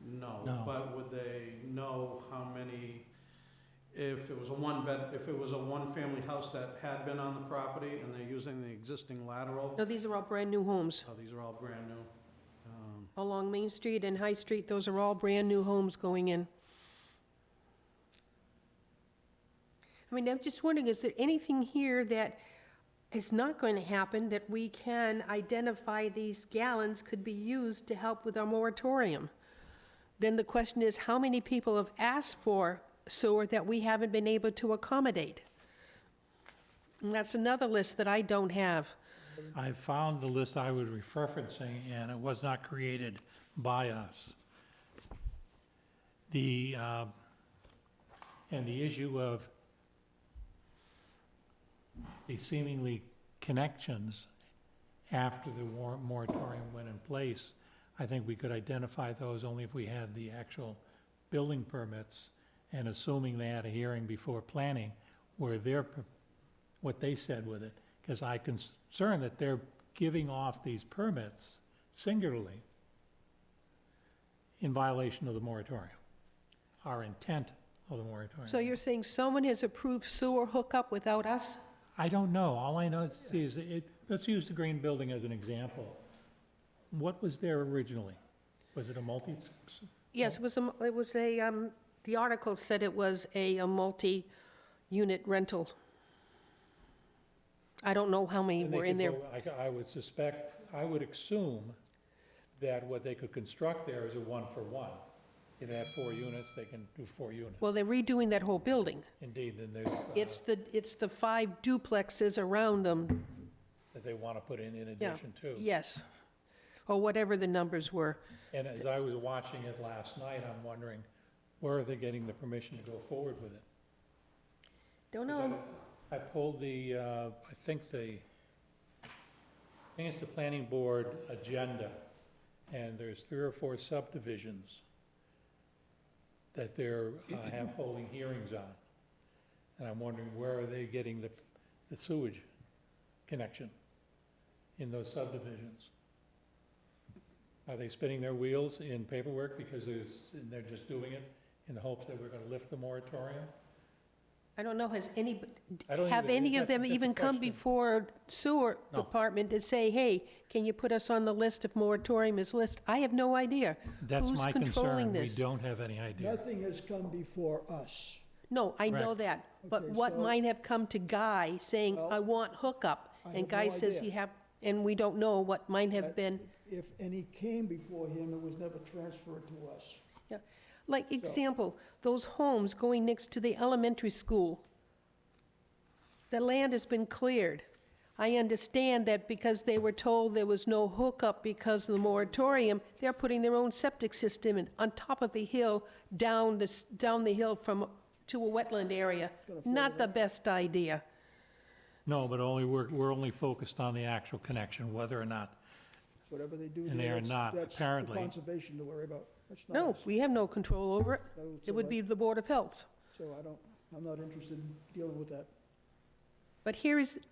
No. No, but would they know how many, if it was a one-family house that had been on the property and they're using the existing lateral? No, these are all brand-new homes. Oh, these are all brand new. Along Main Street and High Street, those are all brand-new homes going in. I mean, I'm just wondering, is there anything here that is not going to happen that we can identify these gallons could be used to help with our moratorium? Then the question is, how many people have asked for sewer that we haven't been able to accommodate? And that's another list that I don't have. I found the list I was referencing, and it was not created by us. The, and the issue of the seemingly connections after the moratorium went in place, I think we could identify those only if we had the actual building permits, and assuming they had a hearing before planning, where what they said with it. Because I'm concerned that they're giving off these permits singularly in violation of the moratorium, our intent of the moratorium. So you're saying someone has approved sewer hookup without us? I don't know. All I know is, let's use the green building as an example. What was there originally? Was it a Yes, the article said it was a multi-unit rental. I don't know how many And they were in could there. go- I would suspect, I would assume that what they could construct there is a one-for-one. If they have 4 units, they can do 4 units. Well, they're redoing that whole building. Indeed, then there's, It's the 5 duplexes around them. that they want to put in Yeah. addition to. Yes. Or whatever the numbers were. And as I was watching it last night, I'm wondering, where are they getting the permission to go forward with it? Don't know. I pulled I think it's the planning board agenda, and there's 3 or 4 subdivisions that they're, holding hearings on. And I'm wondering, where are they getting the sewage connection in those subdivisions? Are they spinning their wheels in paperwork because and they're just doing it in the hopes that we're gonna lift the moratorium? I don't know, I don't have even- any of that's- them that's a even come question. before sewer No. department to say, hey, can you put us on the list if moratorium is listed? I have no idea. That's Who's my controlling concern. We this? don't have any idea. Nothing has come before us. No, I know Correct. that, but Okay, what so- might have come to Guy saying, Well, I want hookup? I And have Guy no says idea. you have, and we don't know what might have That- been. If any came before him, it was never transferred to us. Yeah. Like example, those homes going next to the elementary school. The land has been cleared. I understand that because they were told there was no hookup because of the moratorium, they're putting their own septic system in, on top of a hill, down the hill to a wetland area. Not the best idea. No, but we're only focused on the actual connection, whether or not. Whatever they do And they there, are not, that's for apparently. conservation to worry about. That's not No, us. we have no control over it. So- It so would that- be the Board of Health. So I'm not interested in dealing with that. But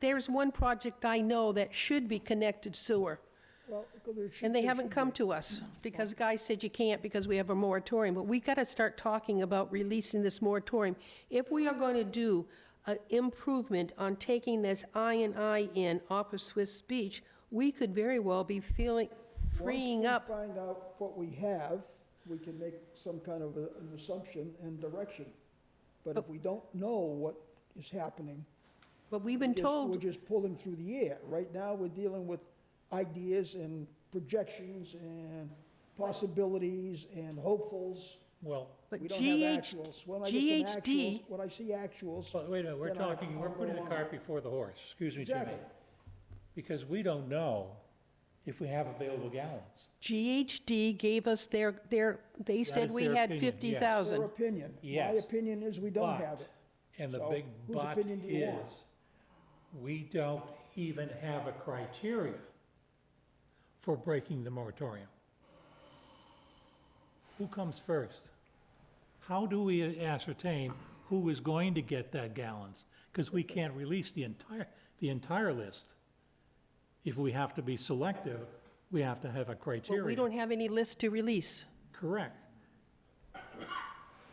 there's one project I know that should be connected sewer. Well, there should- And they there haven't should come be. to us, because Guy said you can't because we have a moratorium. But we gotta start talking about releasing this moratorium. If we are gonna do an improvement on taking this I&I in off of Swiss Beach, we could very well be freeing up. Once we find out what we have, we can make some kind of an assumption and direction. But if we don't know what is happening, But we've been we're told, just pulling through the air. Right now, we're dealing with ideas and projections and possibilities and hopefuls. Well, but We don't have actuals. When I get some GHD, actuals, when I see actuals, but wait a minute, we're Then I'll we're go putting the along. cart before the horse. Excuse me, Jimmy. exactly. Because we don't know if we have available gallons. GHD gave us they said is we their had opinion, yes. 50,000. Their opinion. My Yes. opinion is we don't But- have it. And the So, big whose but opinion do you is, want? we don't even have a criteria for breaking the moratorium. Who comes first? How do we ascertain who is going to get that gallons? Because we can't release the entire list. If we have to be selective, we have to have a criteria. But we don't have any list to release. Correct.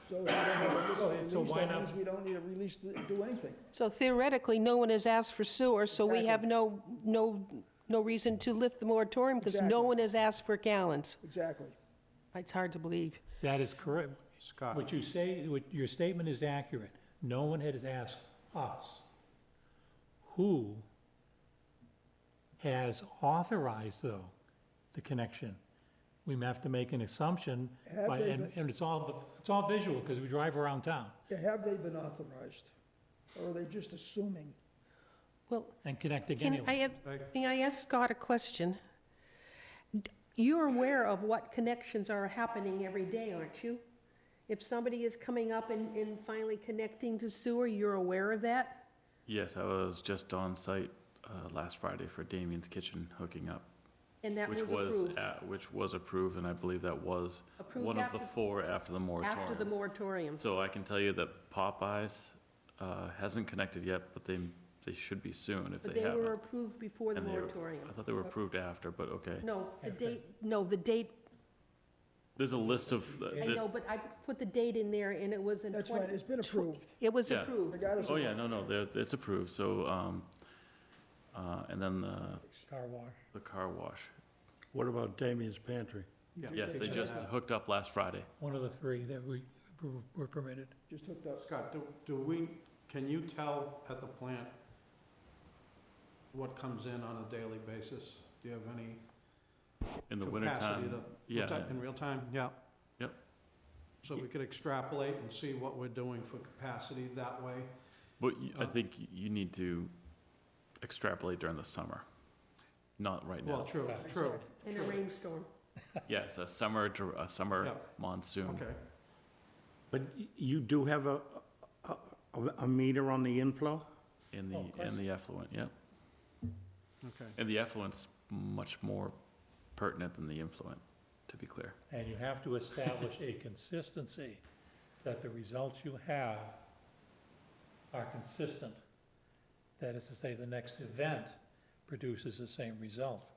So if we don't have a list So to release, why that not- means we don't need a release to do anything. So theoretically, no one has asked for sewer, so we have Exactly. no reason to lift the moratorium because no Exactly. one has asked for gallons. Exactly. It's hard to believe. That is correct. Scott. What you say, your statement is accurate. No one has asked us. Who has authorized, though, the connection? We may have to make an assumption, Have they been- and it's all visual, because we drive around town Have they been authorized? Or are they just assuming? Well, and connecting can anyway. may I ask Scott a question? You're aware of what connections are happening every day, aren't you? If somebody is coming up and finally connecting to sewer, you're aware of that? Yes, I was just on site last Friday for Damien's Kitchen hooking up, And that which was was, approved? which was approved, and I believe that was Approved one of the after- 4 after the moratorium. After the moratorium? So I can tell you that Popeyes hasn't connected yet, but they should be soon if But they they were haven't. approved before the And they were- moratorium? I thought they were approved after, but okay. No, the date, There's a list of, I know, but I put the date in there, and it was in That's 20... right, it's been approved. It was Yeah. approved. Regardless oh of yeah, no, it's approved, so, and then Car wash. the car wash. What about Damien's Pantry? Yeah. Yes, they just hooked up last Friday. One of the 3 that we were permitted. just hooked up. Scott, can you tell at the plant what comes in on a daily basis? Do you have any In the capacity wintertime, to? yeah. what's that, in real time? Yeah. Yep. So we could extrapolate and see what we're doing for capacity that way? But I think you need to extrapolate during the summer, not right Well, now. true, Right. true. In a rainstorm. Yes, a summer Yeah. monsoon. Okay. But you do have a meter on the inflow? In Oh, of course. the effluent, yep. Okay. And the effluent's much more pertinent than the influent, to be clear. And you have to establish a consistency, that the results you have are consistent. That is to say, the next event produces the same result.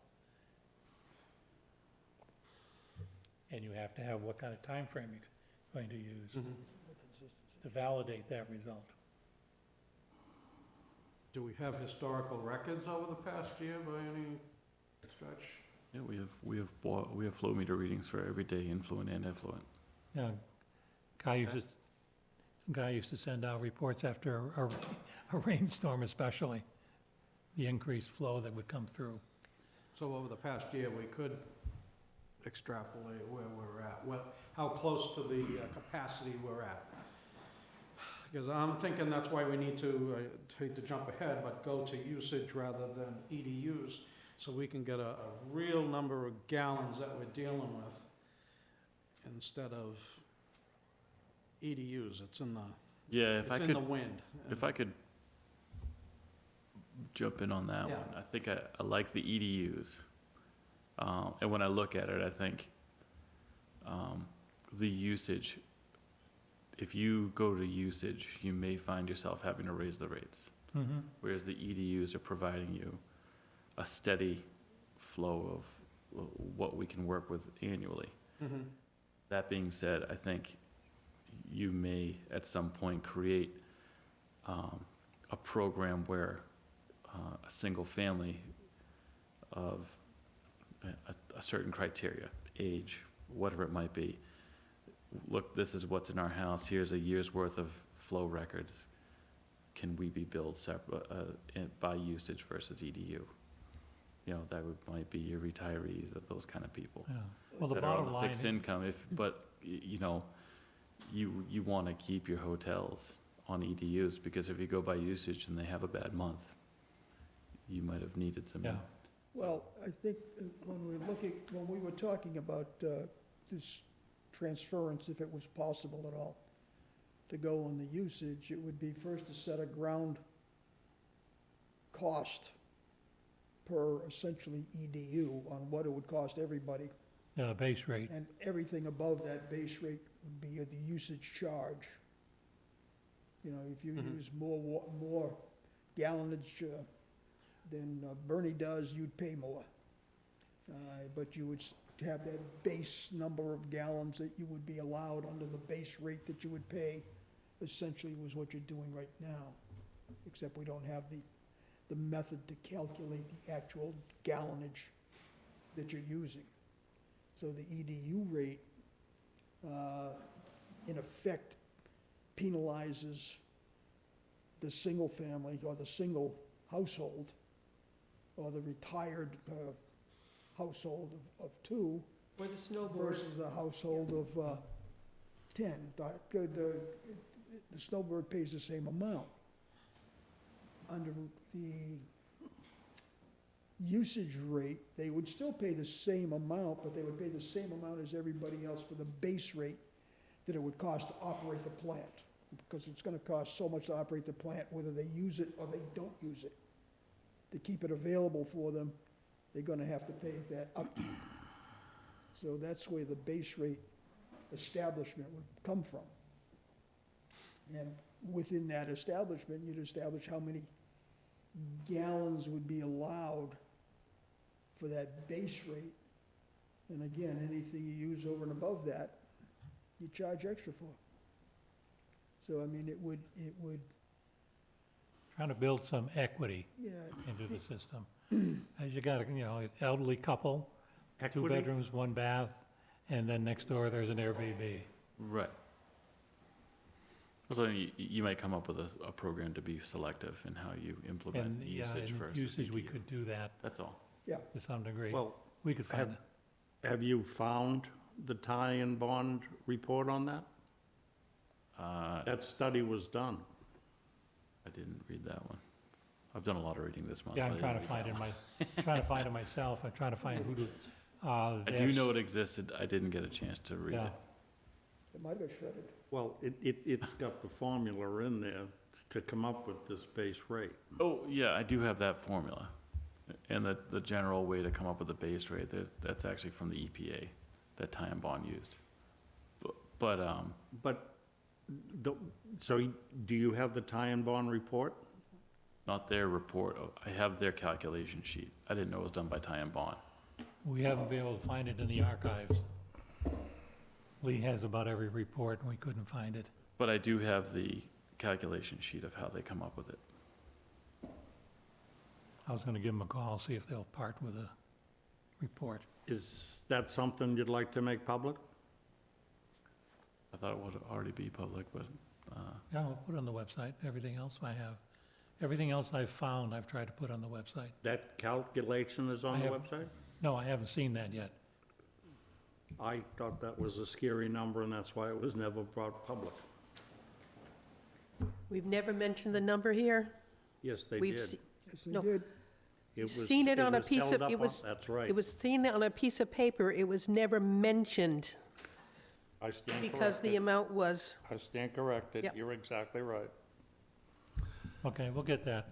And you have to have what kind of time frame you're going to use Mhm. to validate that result. Do we have historical records over the past year by any stretch? Yeah, we have flow meter readings for every day, influent and effluent. Yeah, some guy used to send out reports after a rainstorm especially, the increased flow that would come through. So over the past year, we could extrapolate where we're at, how close to the capacity we're at. Because I'm thinking that's why we need to, I hate to jump ahead, but go to usage rather than EDUs, so we can get a real number of gallons that we're dealing with instead of EDUs. It's in the, Yeah, it's in the wind. if I could jump in on that Yeah. one, I think I like the EDUs. And when I look at it, I think the usage, if you go to usage, you may find yourself having to raise the rates. Mm-hmm. Whereas the EDUs are providing you a steady flow of what we can work with annually. Mhm. That being said, I think you may at some point create a program where a single family of a certain criteria, age, whatever it might be, look, this is what's in our house, here's a year's worth of flow records. Can we be billed by usage versus EDU? You know, that might be your retirees, those kind of people. Yeah, well, the That are on bottom the line, fixed income, but, you know, you want to keep your hotels on EDUs, because if you go by usage and they have a bad month, you might have needed some. Yeah. Well, I think when we were talking about this transference, if it was possible at all, to go on the usage, it would be first to set a ground cost per essentially EDU on what it would cost everybody, base rate, and everything above that base rate would be the usage charge. You know, if you Mhm. use more gallonage than Bernie does, you'd pay more. But you would have that base number of gallons that you would be allowed under the base rate that you would pay, essentially was what you're doing right now, except we don't have the method to calculate the actual gallonage that you're using. So the EDU rate, in effect, penalizes the single family or the single household or the retired household of 2 Or the snowboard. versus the household of 10. The snowbird pays the same amount. Under the usage rate, they would still pay the same amount, but they would pay the same amount as everybody else for the base rate that it would cost to operate the plant, because it's gonna cost so much to operate the plant, whether they use it or they don't use it. To keep it available for them, they're gonna have to pay that upkeep. So that's where the base rate establishment would come from. And within that establishment, you'd establish how many gallons would be allowed for that base rate. And again, anything you use over and above that, you charge extra for. So, I mean, it would, Trying to build some equity yeah, into the system. As you got, an elderly couple, 2 Equity? bedrooms, 1 bath, and then next door there's an Airbnb. Right. So you might come up with a program to be selective in how you implement And, yeah, usage in versus usage, we EDU. could do that That's all. yeah. to some degree. Well, We could find it. have you found the tie-in bond report on that? That study was done. I didn't read that one. I've done a lot of reading this month. Yeah, but I'm I trying to didn't find read it that one. trying to find it myself. I'm trying to find who to, I do know it existed. I didn't get a chance to read Yeah. it. It might have been shredded. Well, it's got the formula in there to come up with this base rate. Oh, yeah, I do have that formula. And the general way to come up with the base rate, that's actually from the EPA, that tie and bond used. But, So do you have the tie-in bond report? not their report. I have their calculation sheet. I didn't know it was done by tie and bond. We haven't been able to find it in the archives. Lee has about every report, and we couldn't find it. But I do have the calculation sheet of how they come up with it. I was gonna give them a call, see if they'll part with a report. Is that something you'd like to make public? I thought it would already be public, but, Yeah, I'll put it on the website. Everything else I have. Everything else I've found, I've tried to put on the website. That calculation is on I the have- website? No, I haven't seen that yet. I thought that was a scary number, and that's why it was never brought public. We've never mentioned the number here. Yes, they We've did. se- Yes, they No. did. It was- seen it on a was piece held of- up it on- was- That's right. It was seen on a piece of paper, it was never mentioned I stand because the corrected. amount was, I stand corrected. Yep. You're exactly right. Okay, we'll get that.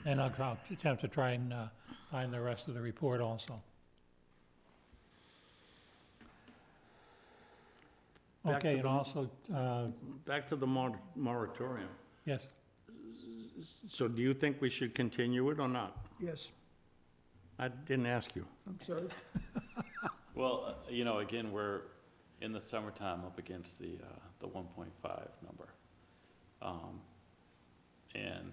And I'll attempt to try and find the rest of the report also. Back to Okay, and the- also, Back to the moratorium. yes, So do you think we should continue it or not? Yes, I didn't ask you. I'm sorry. well, again, we're in the summertime up against the 1.5 number. And,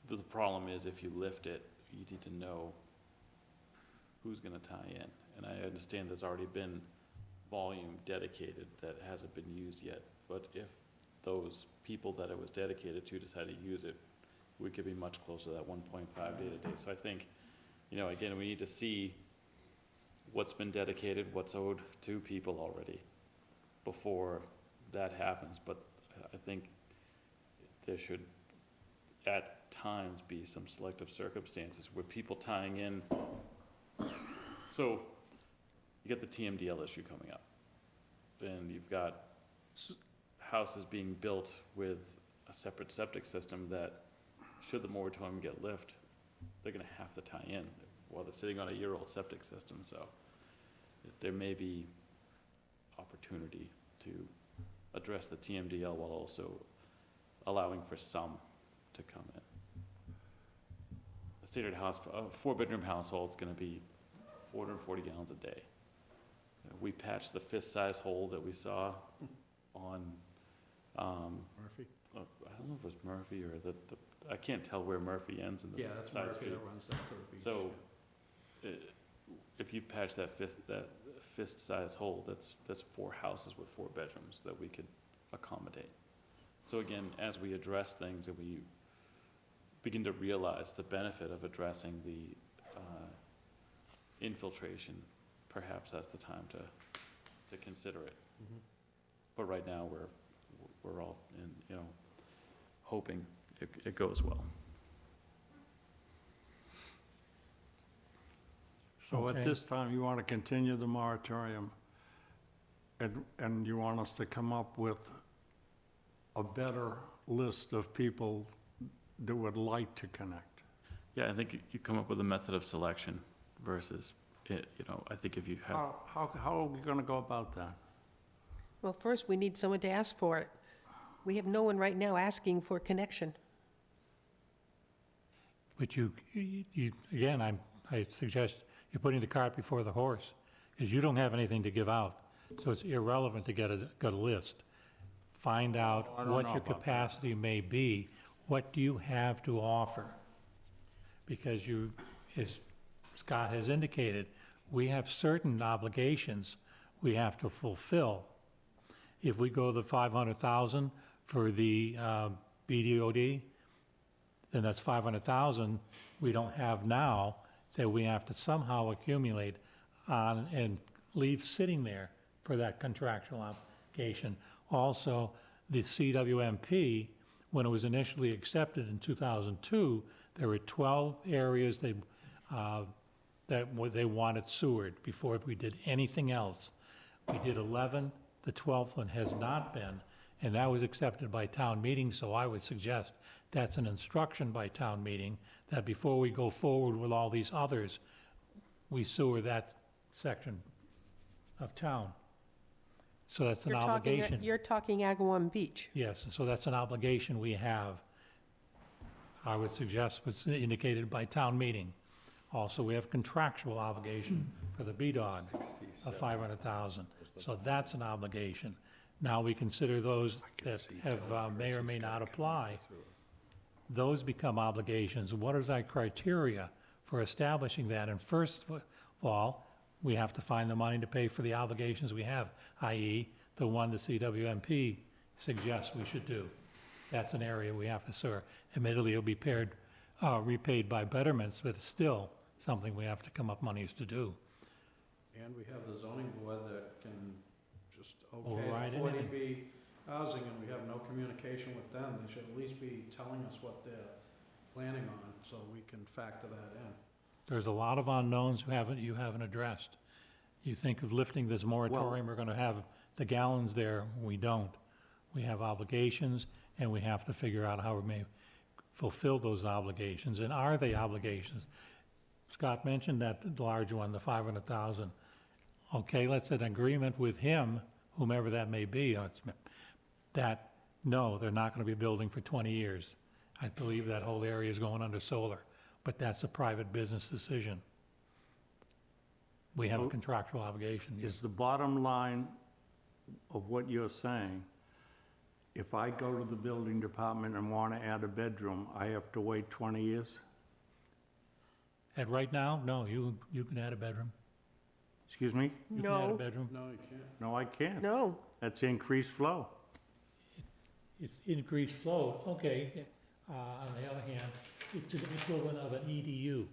the problem is if you lift it, you need to know who's gonna tie in. And I understand there's already been volume dedicated that hasn't been used yet, but if those people that it was dedicated to decide to use it, we could be much closer to that 1.5 day to day. So I think, again, we need to see what's been dedicated, what's owed to people already before that happens. But I think there should, at times, be some selective circumstances where people tying in. So you get the TMDL issue coming up, and you've got houses being built with a separate septic system that, should the moratorium get lifted, they're gonna have to tie in while they're sitting on a year-old septic system. So there may be opportunity to address the TMDL while also allowing for some to come in. A standard house, a 4-bedroom household is gonna be 440 gallons a day. We patched the fist-size hole that we saw on, Murphy? I don't know if it was Murphy or I can't tell where Murphy ends in the Yeah, that's side Murphy street. that runs down to the beach. So, if you patch that fist-size hole, that's 4 houses with 4 bedrooms that we could accommodate. So again, as we address things and we begin to realize the benefit of addressing the infiltration, perhaps that's the time to consider it. Mhm. But right now, we're all in, hoping it goes well. So at Okay. this time, you want to continue the moratorium and you want us to come up with a better list of people that would like to connect. Yeah, I think you come up with a method of selection versus, I think if you have, How are we gonna go about that? Well, first, we need someone to ask for it. We have no one right now asking for connection. But again, I suggest you're putting the cart before the horse, because you don't have anything to give out. So it's irrelevant to get a list. Find I out don't what know your about that. capacity may be. What do you have to offer? Because as Scott has indicated, we have certain obligations we have to fulfill. If we go the 500,000 for the BDOD, then that's 500,000 we don't have now that we have to somehow accumulate on and leave sitting there for that contractual obligation. Also, the CWMP, when it was initially accepted in 2002, there were 12 areas they wanted sewered before we did anything else. We did 11, the 12th one has not been, and that was accepted by town meeting, so I would suggest that's an instruction by town meeting that before we go forward with all these others, we sewer that section of town. So that's an obligation. You're talking Agawam Beach. Yes, and so that's an obligation we have. I would suggest what's indicated by town meeting. Also, we have contractual obligation for the BDOG of 500,000. So that's an obligation. Now we consider those that have, may or may not apply. Those become obligations. What is our criteria for establishing that? And first of all, we have to find the money to pay for the obligations we have, i.e. the one the CWMP suggests we should do. That's an area we have to sewer. Admittedly, it'll be repaid by betterments, but it's still something we have to come up monies to do. And we have the zoning board that can just Override okay the anything. 40B housing, and we have no communication with them. They should at least be telling us what they're planning on, so we can factor that in. There's a lot of unknowns you haven't addressed. You think of lifting this moratorium, we're gonna have the gallons there, we don't. We have obligations, and we have to figure out how we may fulfill those obligations, and are they obligations? Scott mentioned that large one, the 500,000. Okay, let's an agreement with him, whomever that may be, that, no, they're not gonna be building for 20 years. I believe that whole area is going under solar, but that's a private business decision. We have a So- contractual obligation. Is the bottom line of what you're saying, if I go to the building department and want to add a bedroom, I have to wait 20 years? And right now, no, you can add a bedroom. Excuse me? You can add a No, bedroom. No, you can't. No, I can't. no. That's increased flow. It's increased flow, okay. On the other hand, it's the equivalent of an EDU,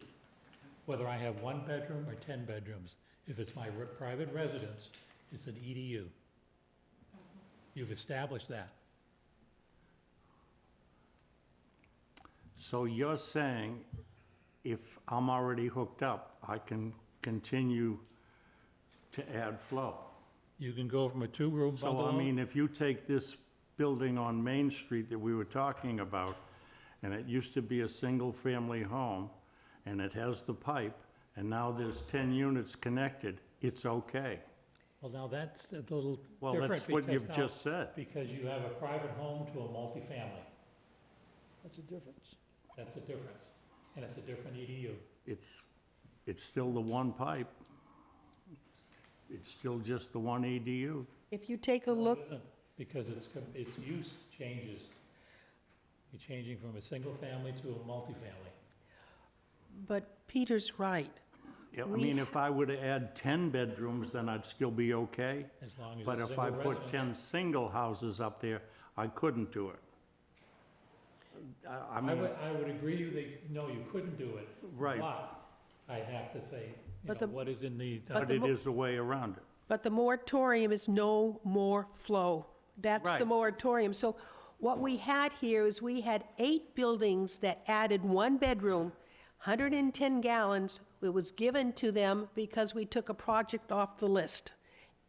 whether I have 1 bedroom or 10 bedrooms. If it's my private residence, it's an EDU. You've established that. So you're saying if I'm already hooked up, I can continue to add flow? You can go from a 2-room So, bungalow. I mean, if you take this building on Main Street that we were talking about, and it used to be a single-family home, and it has the pipe, and now there's 10 units connected, it's okay. Well, now that's a little Well, different. that's what because you've now- just said. Because you have a private home to a multifamily. That's a difference. That's a difference. And it's a different EDU. It's still the one pipe. It's still just the one ADU. If you take a No, it look, isn't, because its use changes. You're changing from a single family to a multifamily. but Peter's right. Yeah, I We mean, if I were to add 10 bedrooms, then I'd still be okay. As long as But it's if I single put residence. 10 single houses up there, I couldn't do it. I mean, I would agree that, no, you couldn't do it. Right. But I have to say, But the- what is in the, but the it mo- is a way around it. But the moratorium is no more flow. That's the Right. moratorium. So what we had here is we had 8 buildings that added 1 bedroom, 110 gallons. It was given to them because we took a project off the list.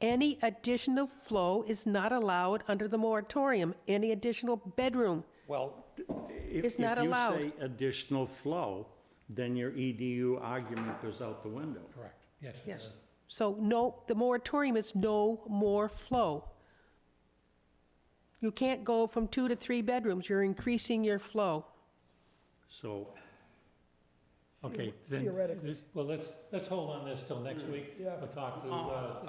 Any additional flow is not allowed under the moratorium. Any additional bedroom. Well, It's if not you allowed. say additional flow, then your EDU argument goes out the window. Correct, yes. it Yes. does. So no, the moratorium is no more flow. You can't go from 2 to 3 bedrooms. You're increasing your flow. So, Okay, then, Theoretically. well, let's hold on this till next week. Yeah. We'll talk to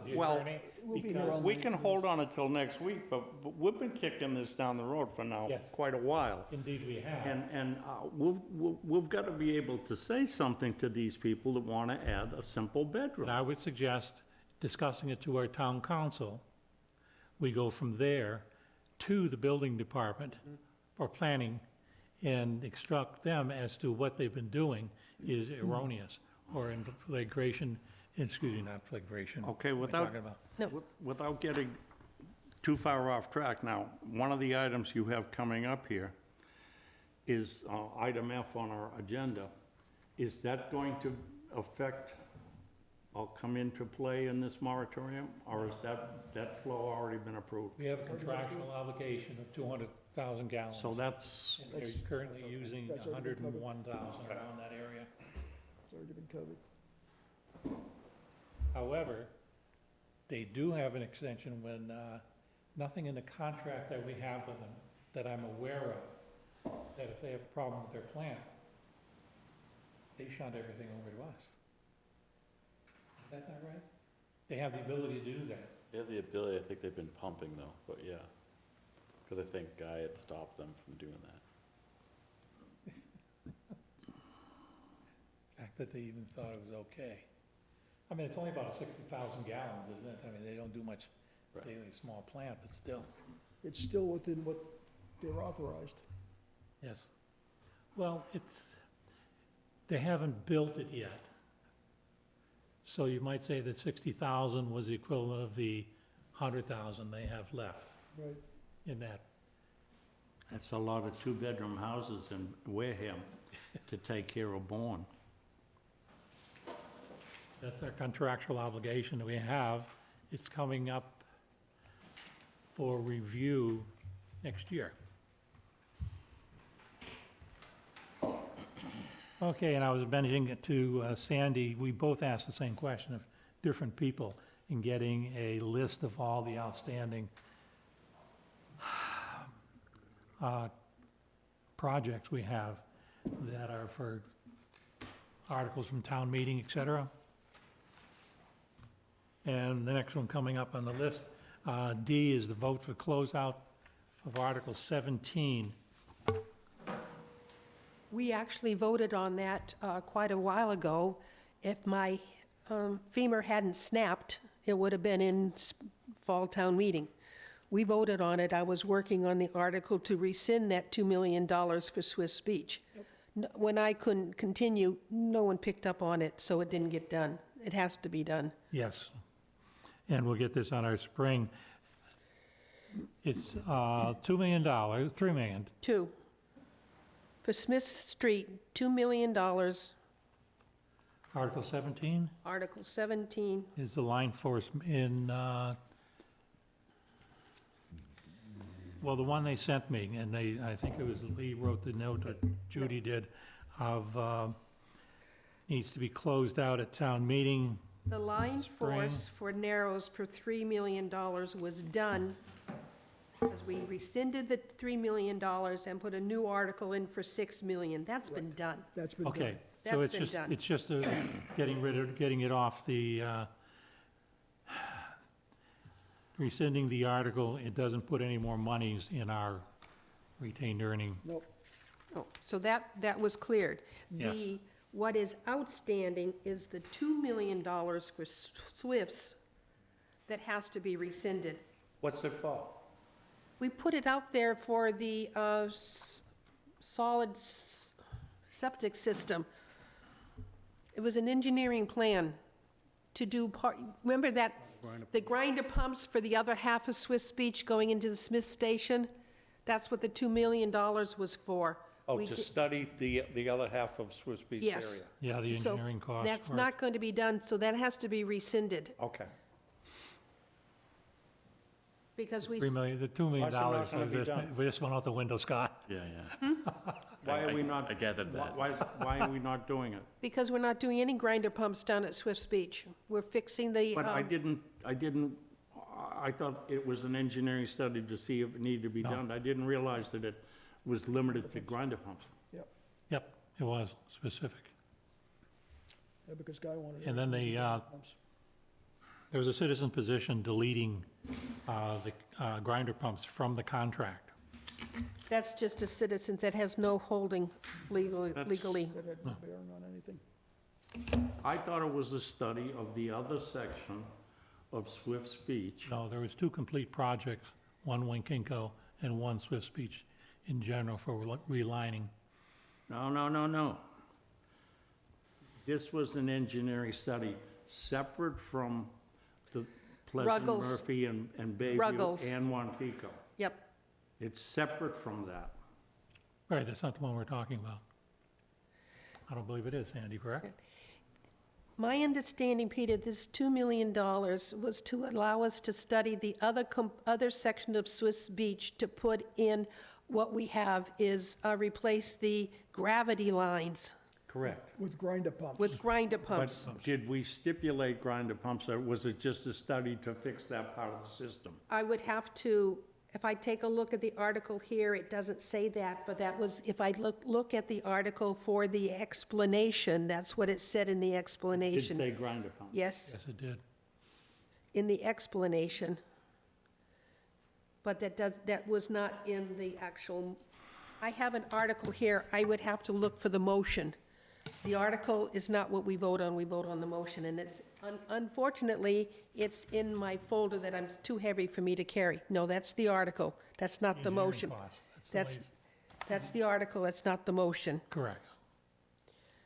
the well, attorney. We'll be here because- on we can hold on until next week, but we've been kicking this down the road for now Yes. quite a while. Indeed, we have. And we've got to be able to say something to these people that want to add a simple bedroom. And I would suggest discussing it to our town council. We go from there to the building department or planning and instruct them as to what they've been doing is erroneous or in flagration, excuse me, not flagration. Okay, What am I talking about? No. Without getting too far off track now, one of the items you have coming up here is item F on our agenda. Is that going to affect or come into play in this moratorium, or has that flow already been approved? We have a contractual obligation of 200,000 gallons. So that's, And they're currently using that's already been covered. 101,000 around that area. It's already been covered. However, they do have an extension when, nothing in the contract that we have with them that I'm aware of, that if they have a problem with their plant, they shunt everything over to us. Is that not right? They have the ability to do that. They have the ability, I think they've been pumping though, but yeah. Because I think Guy had stopped them from doing that. The fact that they even thought it was okay. I mean, it's only about 60,000 gallons, isn't it? I mean, they don't do much Right. daily, small plant, but still, It's still within what they're authorized. yes. Well, they haven't built it yet. So you might say that 60,000 was the equivalent of the 100,000 they have left Right. in that. that's a lot of two-bedroom houses in Wareham to take care of Bourne. That's our contractual obligation that we have. It's coming up for review next year. Okay, and I was mentioning it to Sandy, we both asked the same question of different people in getting a list of all the outstanding projects we have that are for articles from town meeting, et cetera. And the next one coming up on the list, D, is the vote for closeout of Article 17. We actually voted on that quite a while ago. If my femur hadn't snapped, it would have been in fall town meeting. We voted on it. I was working on the article to rescind that $2 million for Swiss Beach. When I couldn't continue, no one picked up on it, so it didn't get done. It has to be done. Yes. And we'll get this on our spring. It's $2 million, $3 million. 2. For Smith Street, $2 million, Article 17 Article 17. is the line force in, well, the one they sent me, and I think it was Lee wrote the note, or Judy did, of, needs to be closed out at town meeting. The line Spring. force for Narrows for $3 million was done, because we rescinded the $3 million and put a new article in for $6 million. That's been done. That's been done. Okay, so That's it's been just, done. it's just getting it off the, rescinding the article. It doesn't put any more monies in our retained earning. Nope. Oh, so that was cleared. Yeah. What is outstanding is the $2 million for Swifts that has to be rescinded. What's it for? We put it out there for the solid septic system. It was an engineering plan to do part, remember that, the grinder pumps for the other half of Swiss Beach going into the Smith Station? That's what the $2 million was for. Oh, We to did- study the other half of Swiss Beach area? Yes. Yeah, the So engineering cost. That's for it. not going to be done, so that has to be rescinded. Okay. because we, $3 million, the $2 million, Why is it not gonna be done? we just went out the window, Scott. Yeah, yeah. Why are we not? I gathered that. Why are we not doing it? because we're not doing any grinder pumps down at Swift's Beach. We're fixing the, But I thought it was an engineering study to see if it needed to be No. done. I didn't realize that it was limited to grinder pumps. Yep, it was specific. Yeah, because Guy wanted. And then everything they, to be pumps. There was a citizen petition deleting the grinder pumps from the contract. that's just a citizen that has no holding legally. That had no bearing on anything. I thought it was a study of the other section of Swift's Beach. No, there was 2 complete projects, one Winkinko and one Swift's Beach in general for relining. No. This was an engineering study separate from the Pleasant Ruggles. Murphy and Bayview Ruggles. and Wantico. Yep. It's separate from that. Right, that's not the one we're talking about. I don't believe it is, Andy, correct? My understanding, Peter, this $2 million was to allow us to study the other section of Swiss Beach to put in what we have is replace the gravity lines Correct. With grinder pumps. with grinder pumps. But did we stipulate grinder pumps, or was it just a study to fix that part of the system? I would have to, if I take a look at the article here, it doesn't say that, but that was, if I look at the article for the explanation, that's what it said in the Did explanation. say grinder pump? Yes, Yes, it did. in the explanation. But that was not in the actual, I have an article here, I would have to look for the motion. The article is not what we vote on the motion, and it's, unfortunately, it's in my folder that I'm too heavy for me to carry. No, that's the article, that's not the Engineering motion. costs, the That's, way- that's the article, that's not the motion. Correct.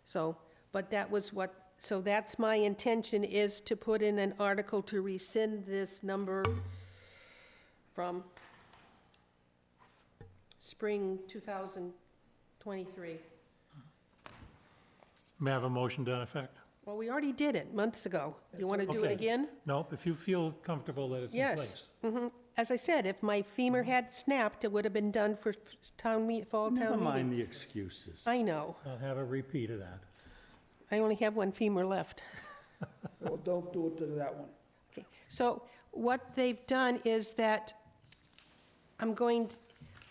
So, but that was what, so that's my intention, is to put in an article to rescind this number from spring 2023. May I have a motion to that effect? Well, we already did it months ago. You want to do it Okay. again? Nope, if you feel comfortable that it's in Yes. place. As I said, if my femur had snapped, it would have been done for fall Never town mind meeting. the excuses. I know. I'll have a repeat of that. I only have one femur left. Well, don't do it to that one. Okay, so what they've done is that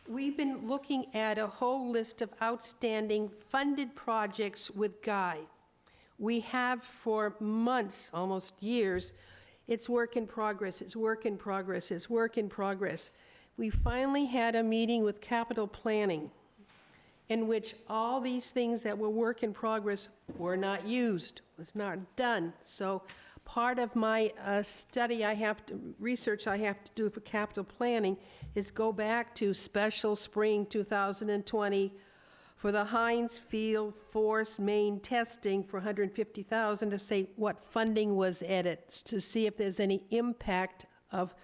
we've been looking at a whole list of outstanding funded projects with Guy. We have for months, almost years, it's work in progress, it's work in progress, it's work in progress. We finally had a meeting with capital planning in which all these things that were work in progress were not used, was not done. So part of my research I have to do for capital planning is go back to special spring 2020 for the Heinz Field Force main testing for $150,000 to say what funding was added, to see if there's any impact of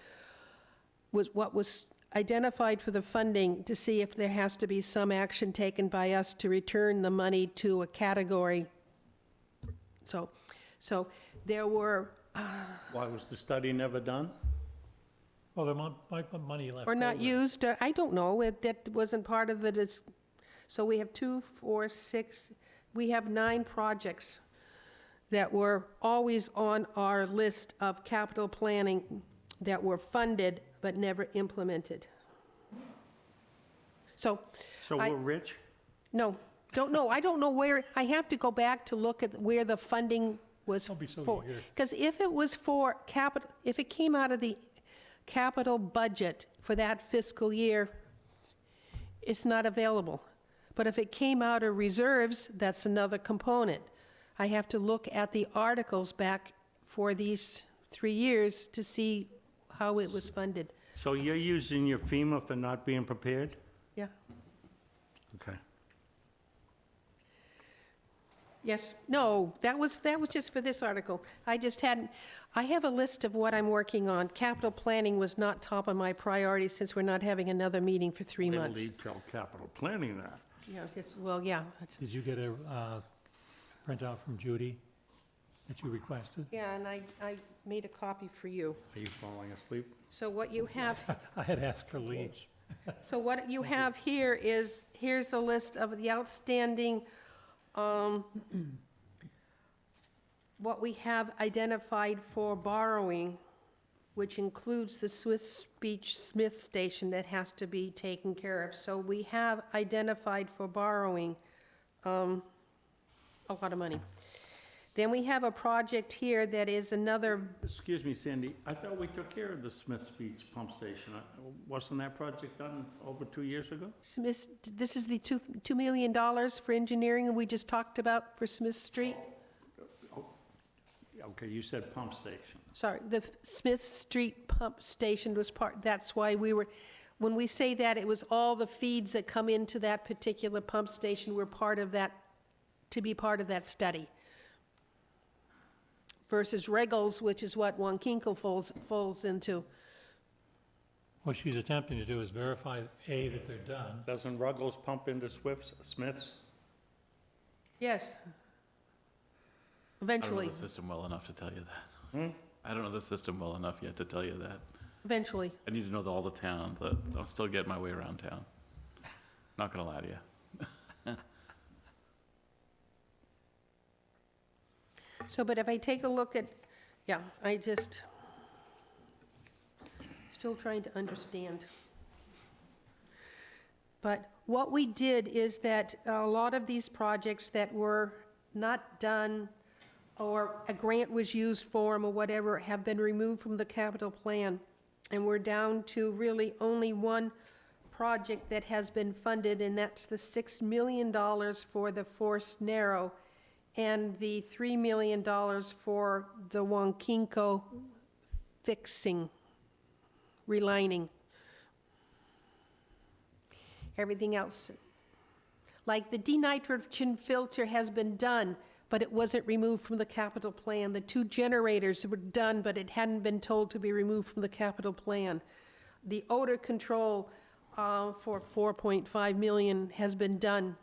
what was identified for the funding, to see if there has to be some action taken by us to return the money to a category. So there were, Why was the study never done? Well, there might be money left or not over. used, I don't know, that wasn't part of the, so we have 2, 4, 6, we have 9 projects that were always on our list of capital planning that were funded but never implemented. So, So I- we're rich? no, don't know, I don't know where, I have to go back to look at where the funding was Don't be so for. eager. Because if it was for capital, if it came out of the capital budget for that fiscal year, it's not available. But if it came out of reserves, that's another component. I have to look at the articles back for these 3 years to see how it was funded. So you're using your FEMA for not being prepared? Yeah, Okay. yes, no, that was just for this article. I have a list of what I'm working on. Capital planning was not top of my priority since we're not having another meeting for 3 They months. lead till capital planning that. Yeah, well, yeah, Did you get a printout from Judy that you requested? yeah, and made a copy for you. Are you falling asleep? So what you have, I had asked for leave. so what you have here is, here's a list of the outstanding, what we have identified for borrowing, which includes the Swiss Beach Smith Station that has to be taken care of. So we have identified for borrowing a lot of money. Then we have a project here that is another, Excuse me, Sandy, I thought we took care of the Smith's Beach pump station. Wasn't that project done over 2 years ago? Smith, this is the $2 million for engineering that we just talked about for Smith Street? Okay, you said pump station. Sorry, the Smith Street pump station was part, that's why we were, when we say that, it was all the feeds that come into that particular pump station were part of that, to be part of that study. Versus Regals, which is what Wankinko falls into. What she's attempting to do is verify, A, that they're done. Doesn't Ruggles pump into Smith's? Yes. I don't know Eventually, the system well enough to tell you that. I don't know the system well enough yet to tell you that. eventually. I need to know all the town, but I'm still getting my way around town. Not gonna lie to you. So, but if I take a look at, yeah, I just, still trying to understand. But what we did is that a lot of these projects that were not done, or a grant was used for them or whatever, have been removed from the capital plan. And we're down to really only one project that has been funded, and that's the $6 million for the Forest Narrow and the $3 million for the Wankinko fixing, relining. Everything else, like the denitrogen filter has been done, but it wasn't removed from the capital plan. The 2 generators were done, but it hadn't been told to be removed from the capital plan. The odor control for $4.5 million has been done,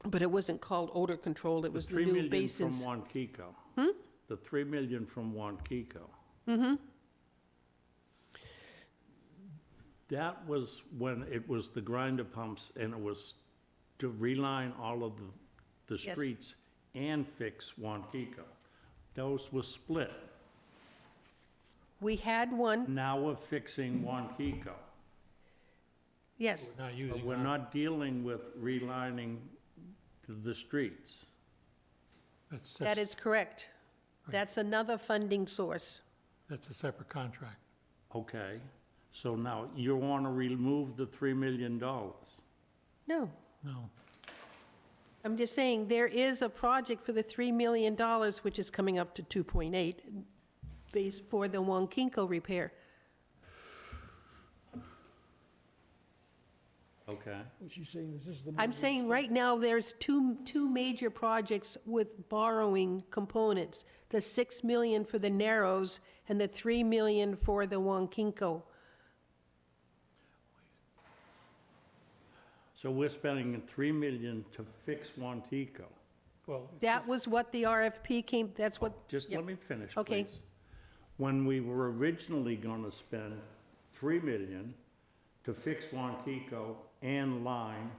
but it wasn't called odor control, it was the new basins. The $3 million from Wankinko. The $3 million from Wankinko. That was when it was the grinder pumps, and it was to reline all of the Yes. streets and fix Wankinko. Those were split. We had one, Now we're fixing Wankinko. yes, Not But using we're our- not dealing with relining the streets. that is correct. That's another funding source. That's a separate contract. Okay, so now you want to remove the $3 million. No, No. I'm just saying, there is a project for the $3 million, which is coming up to 2.8, based for the Wankinko repair. Okay, What she's saying is this is the. I'm saying right now, there's two major projects with borrowing components. The 6 million for the Narrows and the 3 million for the Wankinko. so we're spending $3 million to fix Wankinko. Well, That was what the RFP came, that's what, Just Yep. let me finish, Okay. please. When we were originally going to spend $3 million to fix Wankinko and line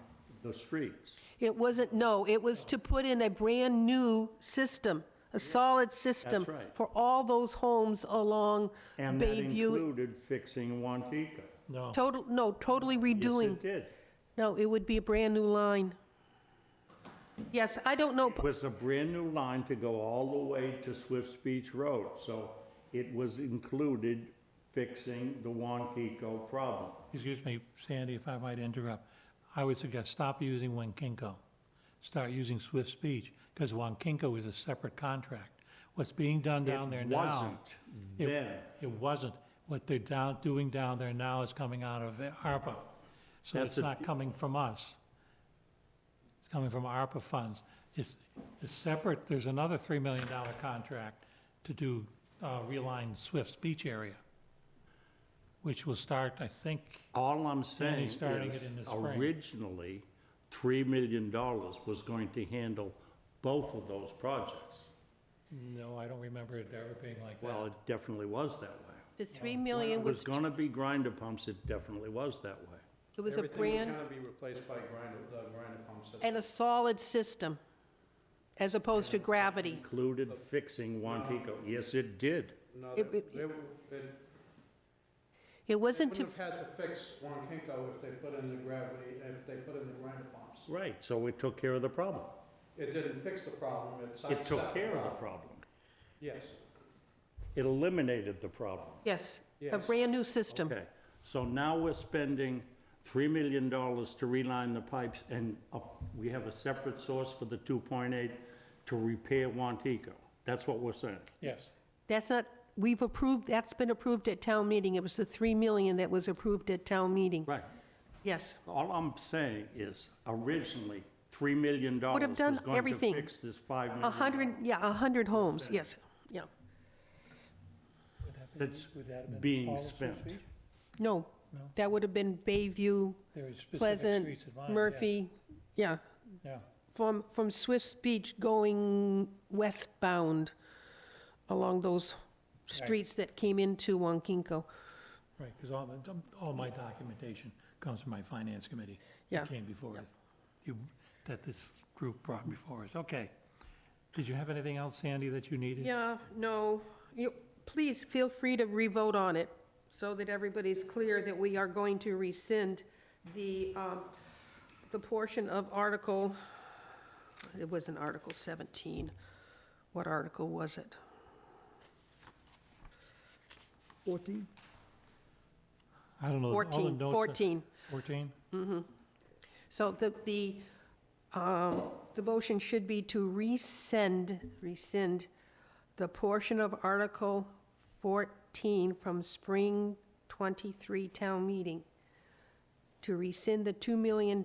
the streets. it wasn't, no, it was to put in a brand-new system, a solid system. That's right. For all those homes along And that Bayview. included fixing Wankinko. no. Totally redoing. Yes, it did. No, it would be a brand-new line. Yes, I don't know, It was a brand-new line to go all the way to Swift's Beach Road, so it was included fixing the Wankinko problem. Excuse me, Sandy, if I might interrupt. I would suggest stop using Wankinko. Start using Swift's Beach, because Wankinko is a separate contract. What's being done down there now. It wasn't It- then. It wasn't. What they're doing down there now is coming out of ARPA. So That's it's a- not coming from us. It's coming from ARPA funds. It's separate, there's another $3 million contract to do, reline Swift's Beach area, which will start, I think, All I'm saying starting is, it in the spring. originally, $3 million was going to handle both of those projects. No, I don't remember it ever being like that. Well, it definitely was that way. The 3 When million it was was, gonna be grinder pumps, it definitely was that way. it was a Everything brand, was gonna be replaced by the grinder pump system. and a solid system, as opposed to gravity. Included fixing Wantico. Yes, it did. No, it- they it- wouldn't It wasn't to, have had to fix Wankinko if they put in the gravity, if they put in the grinder pumps. Right, so it took care of the problem. It didn't fix the problem, it It sidestepped took care of the problem. Yes, It eliminated the problem. yes, a yes. brand-new system. Okay, so now we're spending $3 million to reline the pipes, and we have a separate source for the 2.8 to repair Wantico. That's what we're saying. Yes. That's not, we've approved, that's been approved at town meeting. It was the 3 million that was approved at town meeting. Right. Yes, All I'm saying is, originally, $3 million Would have done was going to everything. fix this $5 million. 100 homes, yes, yeah. That's Would that have been being all of Swiss spent. Beach? No, No. that would have been Bayview, There were specific Pleasant, streets in mind, yes. Murphy, yeah. Yeah, From Swiss Beach going westbound along those streets that came into Wankinko. right, because all my documentation comes from my finance committee. Yeah. That came before us, that this group brought before us. Okay. Did you have anything else, Sandy, that you needed? Yeah, no, please feel free to re-vote on it so that everybody's clear that we are going to rescind the portion of Article, it wasn't Article 17. What article was it? 14? I don't know. all the 14, notes are- 14. 14? So the motion should be to rescind the portion of Article 14 from spring 23 town meeting, to rescind the $2 million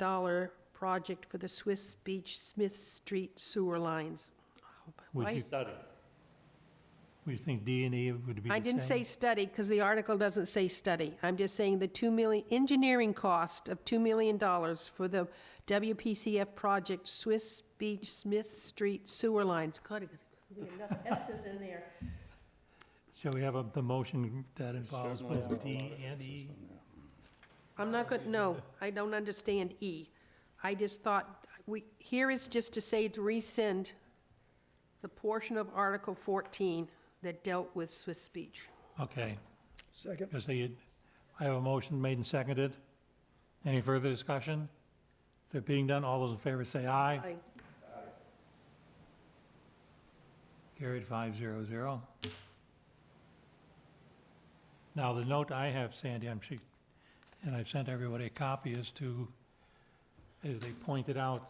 project for the Swiss Beach Smith Street sewer lines. Would Why- you, would you think D and E would be the I didn't say same? study, because the article doesn't say study. I'm just saying the 2 million, engineering cost of $2 million for the WPCF project Swiss Beach Smith Street sewer lines. God, there's enough S's in there. Shall we have the motion that involves Certainly both have a D lot of and emphasis E? on that. I'm not good, no, I don't understand E. I just thought, here is just to say to rescind the portion of Article 14 that dealt with Swiss Beach. Okay, Second? because I have a motion made and seconded. Any further discussion? If it being done, all those in favor say aye. Aye. Carried 500. Now, the note I have, Sandy, and I've sent everybody a copy, is as they pointed out,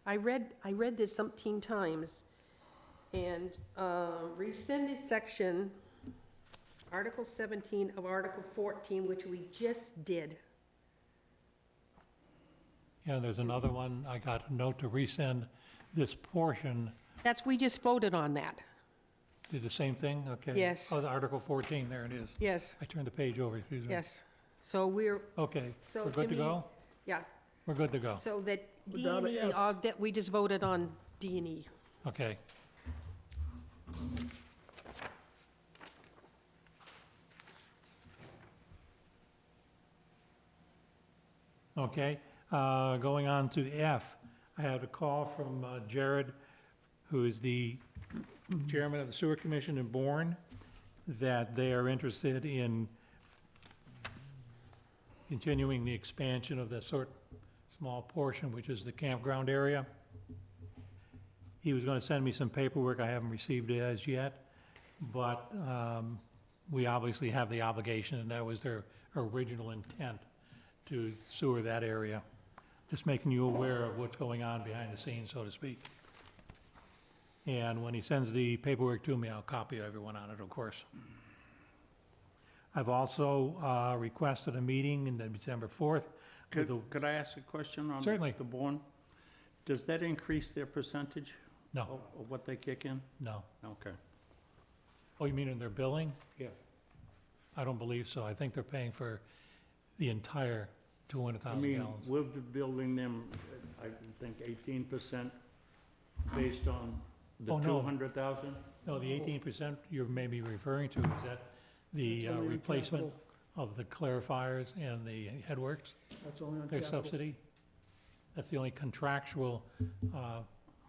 I read this umpteen times, and rescind this section, Article 17 of Article 14, which we just did. yeah, there's another one, I got a note to resend this portion. We just voted on that. Did the same thing? Okay. Yes. Oh, Article 14, there it is. Yes, I turned the page over, excuse me. yes. So we're, Okay, So we're to good to me- go? yeah, We're good to go. so that We're D down and to E, F. that we just voted on D and E. Okay. Okay, going on to F, I had a call from Jared, who is the chairman of the Sewer Commission in Bourne, that they are interested in continuing the expansion of that small portion, which is the campground area. He was gonna send me some paperwork, I haven't received it as yet, but we obviously have the obligation, and that was their original intent, to sewer that area. Just making you aware of what's going on behind the scenes, so to speak. And when he sends the paperwork to me, I'll copy everyone on it, of course. I've also requested a meeting in December 4th. with the- Could I ask a question on Certainly. the Bourne? Does that increase their percentage No, of what they kick in? no. Okay. Oh, you mean in their billing? Yeah. I don't believe so. I think they're paying for the entire I 200,000 mean, gallons. we're building them, I think 18% based on The Oh, no. 200,000? No, the 18% you're maybe referring to, is that the That's only on replacement capital. of the clarifiers and the headworks, That's only on their capital. subsidy? That's the only contractual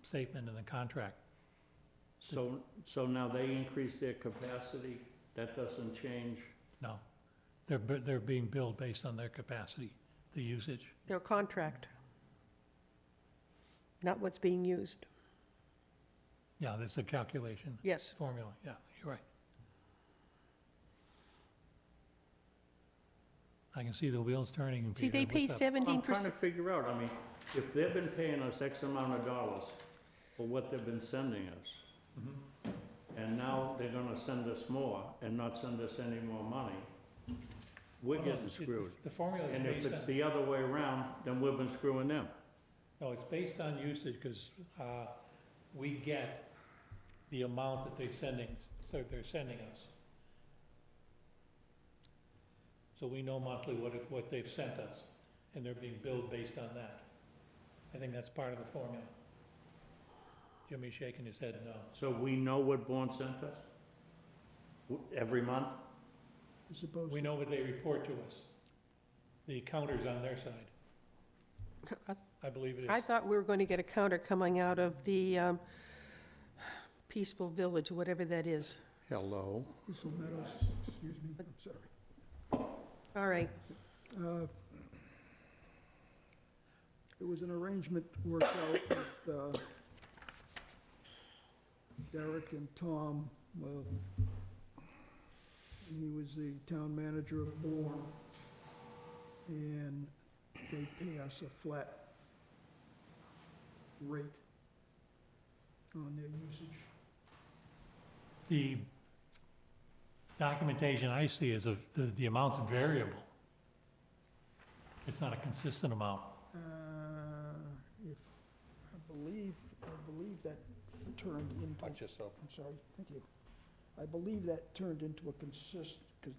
statement in the contract. So now they increase their capacity, that doesn't change? No, they're being billed based on their capacity, the usage. Their contract, not what's being used. Yeah, that's a calculation Yes. formula, yeah, you're right. I can see the wheels turning, See, they Peter. pay What's up? I'm trying 17%. to figure out, I mean, if they've been paying us X amount of dollars for what they've been sending us, Mhm. and now they're gonna send us more and not send us any more money, we're Well, no, getting screwed. The formula is And if based it's on, the other way around, then we've been screwing them. no, it's based on usage, because we get the amount that they're sending us. So we know monthly what they've sent us, and they're being billed based on that. I think that's part of the formula. Jimmy's shaking his head no. So we know what Bourne sent us? Every month? As opposed We to, know what they report to us. The counter's on their side. I believe it I is. thought we were going to get a counter coming out of the Peaceful Village, whatever that is. Hello? Crystal Meadows, excuse me, I'm sorry. All right. There was an arrangement worked out with Derek and Tom. He was the town manager of Bourne. And they pay us a flat rate on their usage. The documentation I see is of the amount's variable. It's not a consistent amount. If, I believe that turned into. Watch yourself. I'm sorry, thank you. I believe that turned into a consistent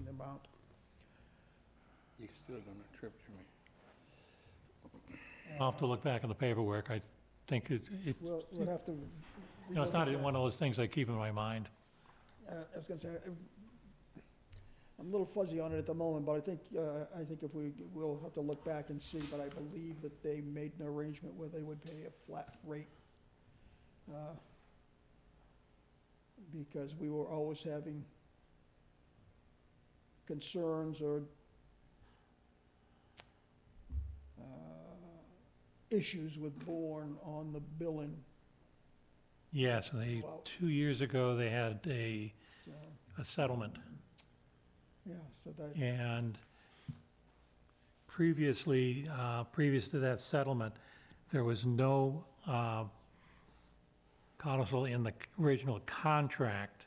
amount. You're still gonna trip me. I'll have to look back on the paperwork. I think We'll have to. you know, it's not one of those things I keep in my mind. I was gonna say, I'm a little fuzzy on it at the moment, but I think if we'll have to look back and see, but I believe that they made an arrangement where they would pay a flat rate. Because we were always having concerns or issues with Bourne on the billing, Yes, they, Wow. 2 years ago, they had a so, settlement. yeah, so that, And previous to that settlement, there was no codicil in the original contract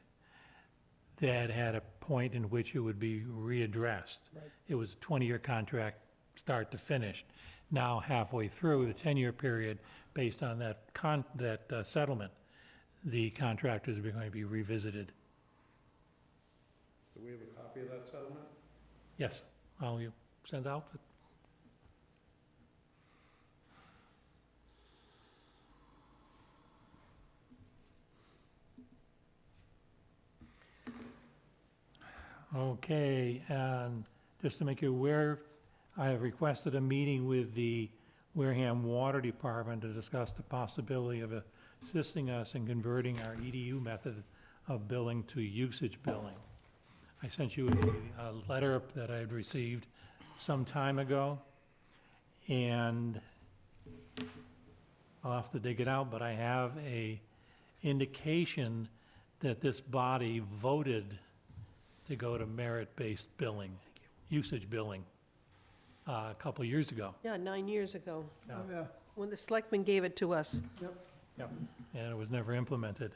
that had a point in which it would be readdressed. right, It was a 20-year contract, start to finish. Now, halfway through the 10-year period, based on that settlement, the contract is going to be revisited. Do we have a copy of that settlement? Yes, I'll send out. Okay, and just to make you aware, I have requested a meeting with the Wareham Water Department to discuss the possibility of assisting us in converting our EDU method of billing to usage billing. I sent you a letter that I had received some time ago, and I'll have to dig it out, but I have a indication that this body voted to go to merit-based billing, usage billing, a couple of years ago. Yeah, 9 years ago, Yeah. oh, yeah, when the selectmen gave it to us. yep. Yep, and it was never implemented.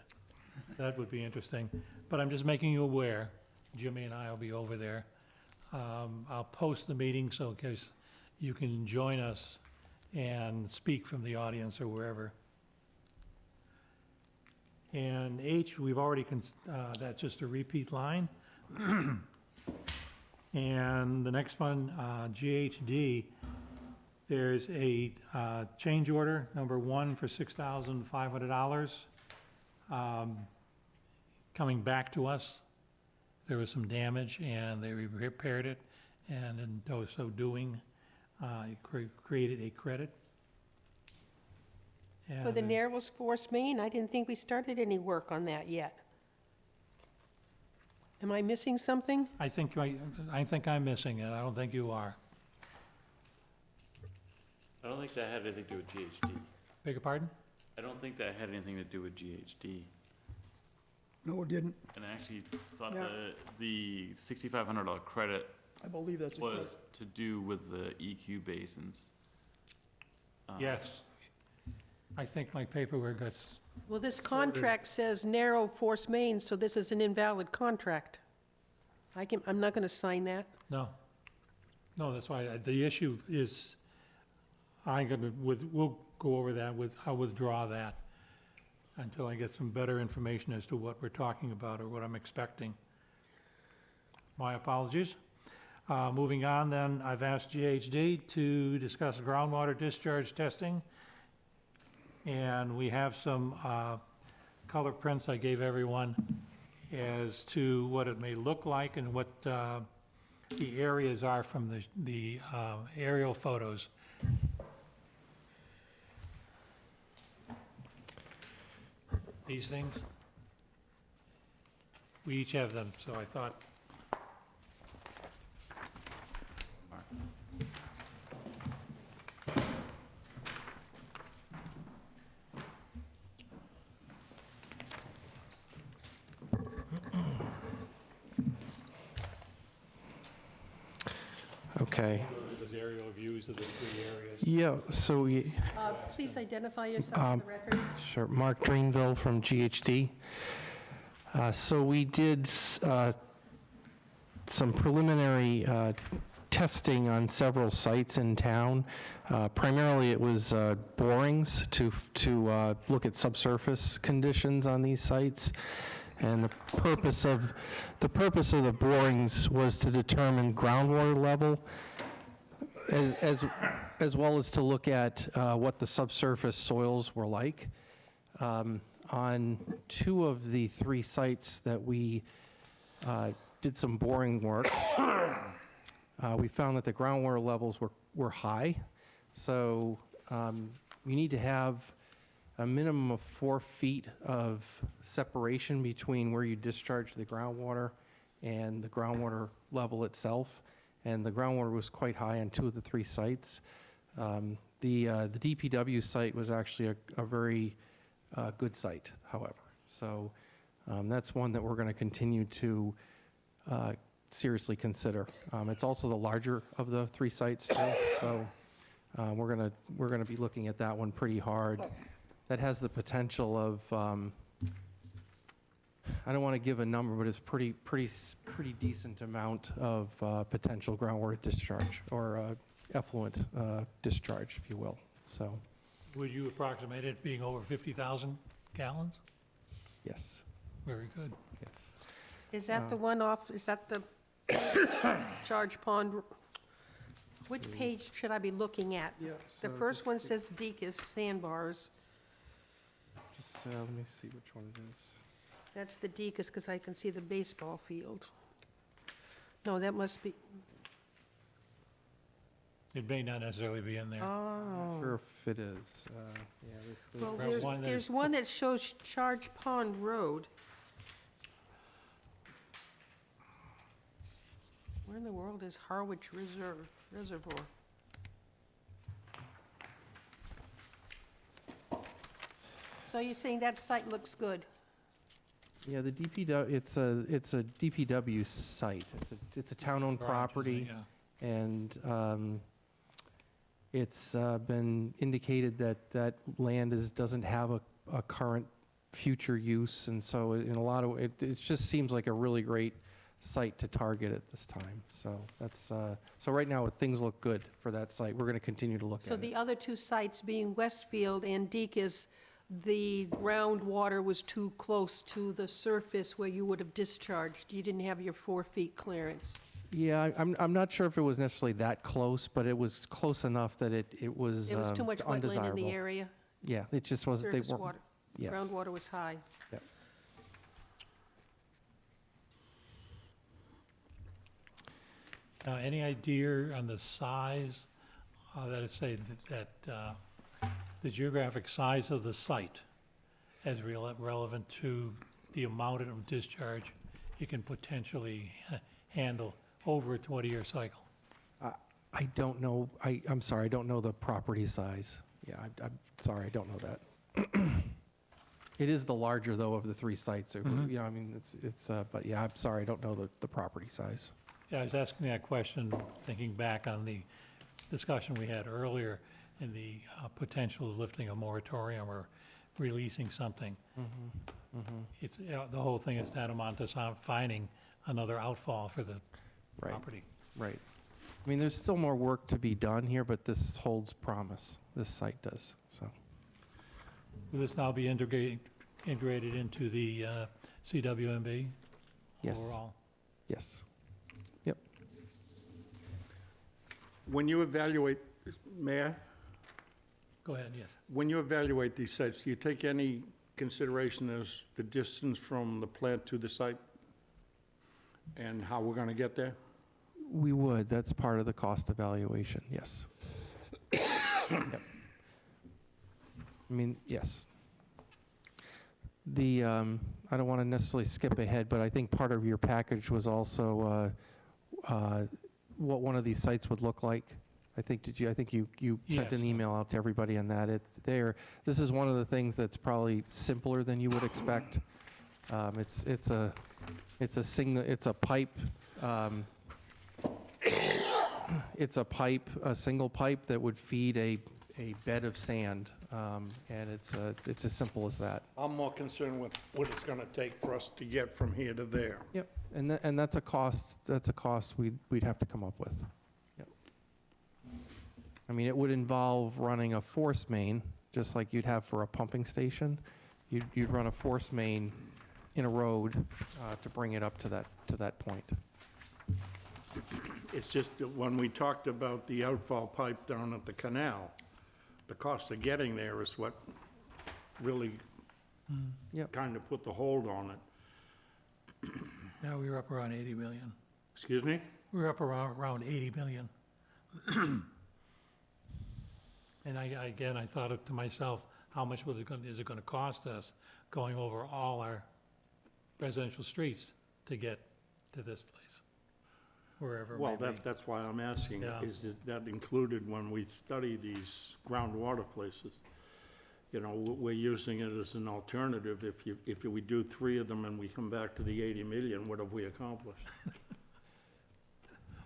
That would be interesting. But I'm just making you aware, Jimmy and I will be over there. I'll post the meeting so in case you can join us and speak from the audience or wherever. And H, we've already, that's just a repeat line. And the next one, GHD, There's a change order, number 1, for $6,500, coming back to us. There was some damage, and they repaired it, and in so doing, created a credit. For the And Narrows Force Main, I didn't think we started any work on that yet. Am I missing something? I think I'm missing it. I don't think you are. I don't think that had anything to do with GHD. Beg your pardon? I don't think that had anything to do with GHD. No, it didn't. And I actually thought Yeah. the $6,500 credit I believe that's a good. was to do with the EQ basins. Yes. I think my paperwork got, Well, this contract says Narrow Force Main, so this is an invalid contract. I'm not gonna sign that. no. No, that's why, the issue is, we'll go over that I'll withdraw that until I get some better information as to what we're talking about or what I'm expecting. My apologies. Moving on then, I've asked GHD to discuss groundwater discharge testing. And we have some color prints I gave everyone as to what it may look like and what the areas are from the aerial photos. These things, we each have them, so I thought, Okay, those aerial views of the three areas. yeah, so we, Please identify yourself for the record. sure, Mark Greenville from GHD. So we did some preliminary testing on several sites in town. Primarily, it was borings to look at subsurface conditions on these sites. And the purpose of the borings was to determine groundwater level, as well as to look at what the subsurface soils were like. On 2 of the 3 sites that we did some boring work, we found that the groundwater levels were high. So you need to have a minimum of 4 feet of separation between where you discharge the groundwater and the groundwater level itself. And the groundwater was quite high on 2 of the 3 sites. The DPW site was actually a very good site, however. So that's one that we're going to continue to seriously consider. It's also the larger of the 3 sites too. So we're going to be looking at that one pretty hard. That has the potential of, I don't want to give a number, but it's pretty decent amount of potential groundwater discharge or effluent discharge, if you will. So, Would you approximate it being over 50,000 gallons? yes, Very good. yes. Is that the one off, is that the Charge Pond? Which page should I be looking at? Yeah. The first one says Deacon's Sandbars. Just let me see which one it is. That's the Deacon's, because I can see the baseball field. No, that must be, It may not necessarily be in there. Not sure if it is. Yeah, well, Perhaps one that there's is- one that shows Charge Pond Road. Where in the world is Harwich Reservoir? So you're saying that site looks good? yeah, the DPW. It's a DPW site. It's a town-owned Garages, property. yeah. And it's been indicated that land doesn't have a current future use, and so in a lot of, it just seems like a really great site to target at this time. So that's, so right now, things look good for that site. We're going to continue to look So at the it. other 2 sites being Westfield and Deacon's, the groundwater was too close to the surface where you would have discharged. You didn't have your 4 feet clearance. Yeah, I'm not sure if it was necessarily that close, but it was close enough that it was There was too much wetland in undesirable. the area. Yeah, it just wasn't, they Surface weren't, water, yes. groundwater was high. Yep. Now, any idea on the size, that is, say, the geographic size of the site as relevant to the amount of discharge it can potentially handle over a 20-year cycle? I don't know, I'm sorry, I don't know the property size. Yeah, I'm sorry, I don't know that. It is the larger, though, of the three sites. You know, I mean, it's, but yeah, I'm sorry, I don't know the property size. Yeah, I was asking that question, thinking back on the discussion we had earlier and the potential of lifting a moratorium or releasing something. It's, the whole thing is tantamount to finding another outfall for the Right. property. Right. I mean, there's still more work to be done here, but this holds promise. This site does, so. Will this now be integrated into the CWMB Yes. overall? Yes. When you evaluate, may I? Go ahead, yes. When you evaluate these sites, do you take any consideration as the distance from the plant to the site and how we're going to get there? We would, that's part of the cost evaluation, yes. Yep. I mean, yes. The, I don't want to necessarily skip ahead, but I think part of your package was also what one of these sites would look like. I think you sent an Yes. email out to everybody on that. This is one of the things that's probably simpler than you would expect. It's a pipe. It's a pipe, a single pipe that would feed a bed of sand, and it's as simple as that. I'm more concerned with what it's going to take for us to get from here to there. Yep, and that's a cost we'd have to come up with. Yep. I mean, it would involve running a force main, just like you'd have for a pumping station. You'd run a force main in a road to bring it up to that point. It's just that when we talked about the outfall pipe down at the canal, the cost of getting there is what really Yep. kind of put the hold on it. Now we were up around 80 million. Excuse me? We were up around 80 million. And I thought to myself, how much is it going to cost us going over all our residential streets to get to this place, wherever it may Well, be. that's why I'm asking, Yeah. is that included when we study these groundwater places? You know, we're using it as an alternative. If we do 3 of them and we come back to the 80 million, what have we accomplished?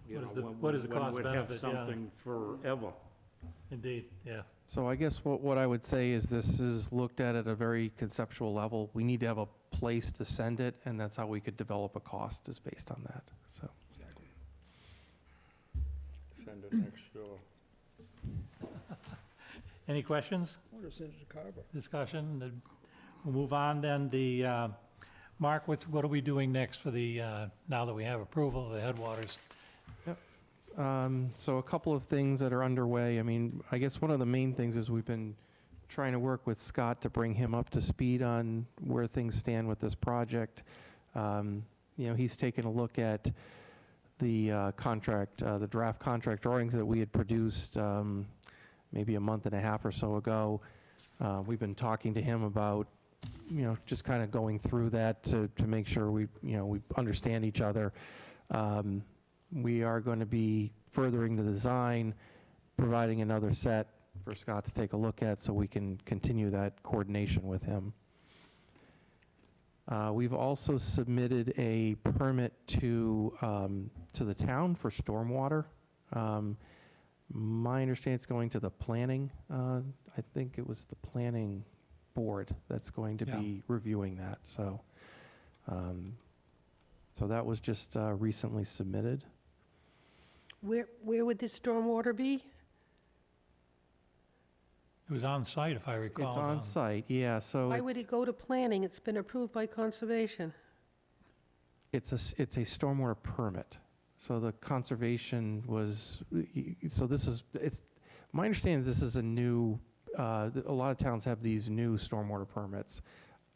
You What is know, the- when- what is the when cost we'd have benefit? Yeah. something forever. Indeed, yeah. So I guess what I would say is this is looked at a very conceptual level. We need to have a place to send it, and that's how we could develop a cost is based on that, so. Exactly. Send it next door. Any questions, I want to send it to Carver. discussion? Then we'll move on then. Mark, what are we doing next for now that we have approval of the headwaters? So a couple of things that are underway. I mean, I guess one of the main things is we've been trying to work with Scott to bring him up to speed on where things stand with this project. He's taken a look at the contract, the draft contract drawings that we had produced maybe a month and a half or so ago. We've been talking to him about, just kind of going through that to make sure we understand each other. We are going to be furthering the design, providing another set for Scott to take a look at so we can continue that coordination with him. We've also submitted a permit to the town for stormwater. My understanding it's going to the planning, I think it was the planning board that's going to be reviewing that. So that was just recently submitted. Where would this stormwater be? It was on site, if I recall. It's on site, yeah, so Why would it go to planning? It's been approved by conservation. it's a stormwater permit. So the conservation was, so this is, it's, my understanding is this is a new, a lot of towns have these new stormwater permits.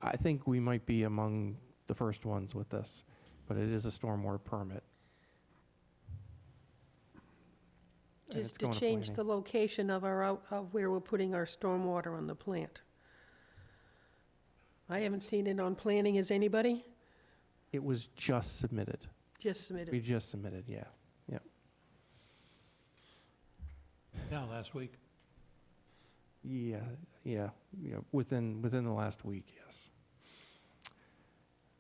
I think we might be among the first ones with this, but it is a stormwater permit. And it's Just to going change planning. the location of of where we're putting our stormwater on the plant. I haven't seen it on planning, has anybody? It was just submitted. Just We submitted. just submitted, yeah. Yeah, last week. Yeah, within the last week, yes.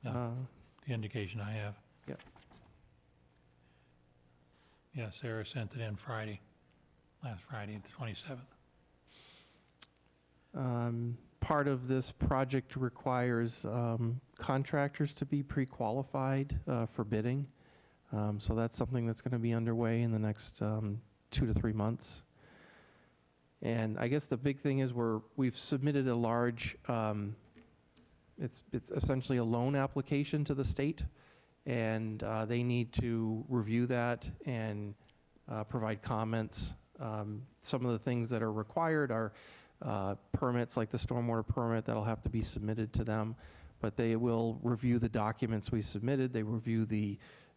Yeah. The indication I have. Yep. Yeah, Sarah sent it in Friday, last Friday, the 27th. Part of this project requires contractors to be pre-qualified for bidding. So that's something that's going to be underway in the next 2 to 3 months. And I guess the big thing is we've submitted a large, it's essentially a loan application to the state, and they need to review that and provide comments. Some of the things that are required are permits, like the stormwater permit, that'll have to be submitted to them, but they will review the documents we submitted. They review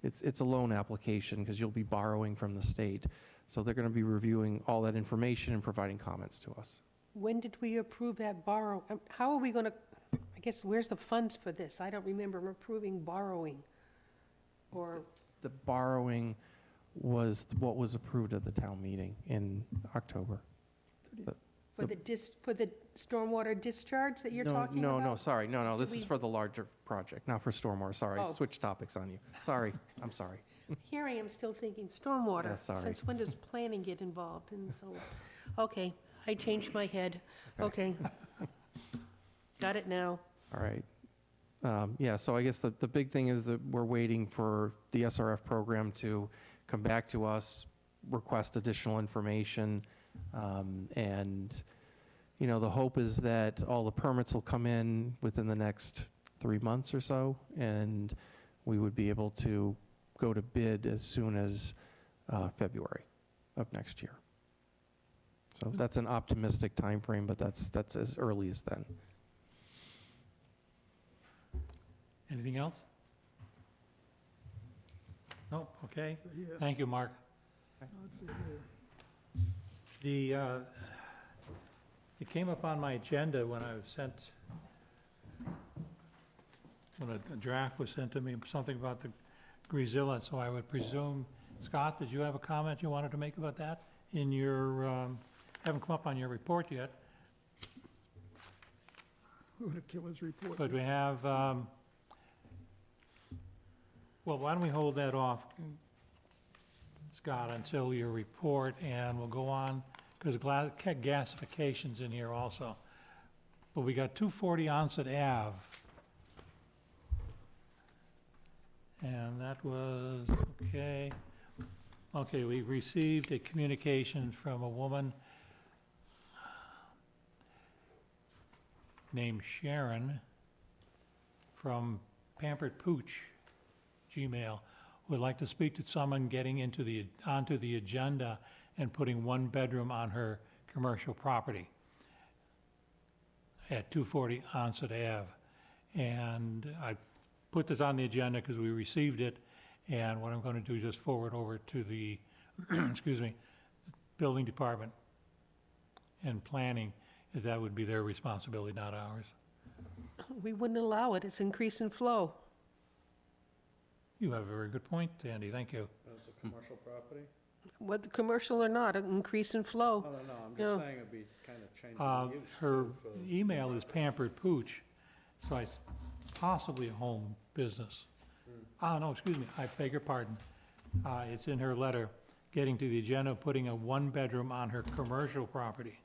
it's a loan application because you'll be borrowing from the state. So they're going to be reviewing all that information and providing comments to us. When did we approve that borrow? How are we going to, I guess, where's the funds for this? I don't remember approving borrowing. Or, The borrowing was what was approved at the town meeting in October. for the stormwater discharge that you're talking about? No, sorry, no, this Did is we- for the larger project, not for stormwater, sorry, Oh. switch topics on you. Sorry, I'm sorry. Here I am still thinking stormwater. Yeah, sorry. Since when does planning get involved in solar? Okay, I changed my head. Okay. Got it now. All right. Yeah, so I guess the big thing is that we're waiting for the SRF program to come back to us, request additional information, and, the hope is that all the permits will come in within the next 3 months or so, and we would be able to go to bid as soon as February of next year. So that's an optimistic timeframe, but that's as early as then. Anything else? No, okay. For here, Thank you, Mark. not for here. It came up on my agenda when I was sent, when a draft was sent to me, something about the Grezilla, so I would presume, Scott, did you have a comment you wanted to make about that? In your, haven't come up on your report yet, Who the killer's report? but we have, well, why don't we hold that off, Scott, until your report, and we'll go on, because gasification's in here also. But we got 240 Onset Ave. And that was, okay. Okay, we received a communication from a woman named Sharon from Pampered Pooch, Gmail, would like to speak to someone getting onto the agenda and putting one bedroom on her commercial property at 240 Onset Ave. And I put this on the agenda because we received it, and what I'm going to do is just forward over to the, excuse me, building department and planning, is that would be their responsibility, not ours. We wouldn't allow it. It's increase in flow. You have a very good point, Andy, thank you. It's a commercial property? Whether commercial or not, an increase in flow. I don't know, I'm Yeah. just saying it'd be kind of changing the use. Her too, for- email is Pampered Pooch, so it's possibly a home business. No, excuse me, I beg your pardon. It's in her letter, getting to the agenda, putting a one-bedroom on her commercial property.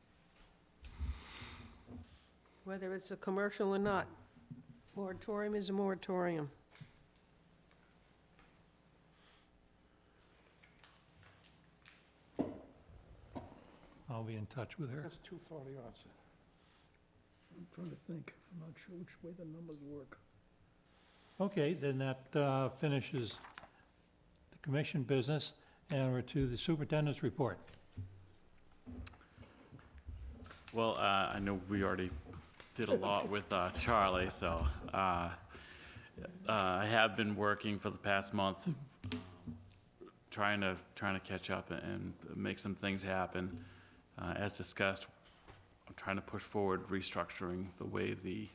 Whether it's a commercial or not, moratorium is a moratorium. I'll be in touch with her. That's 240 Onset. I'm trying to think. I'm not sure which way the numbers work. Okay, then that finishes the commission business, and we're to the superintendent's report. Well, I know we already did a lot with Charlie, so I have been working for the past month, trying to catch up and make some things happen. As discussed, I'm trying to push forward restructuring the way the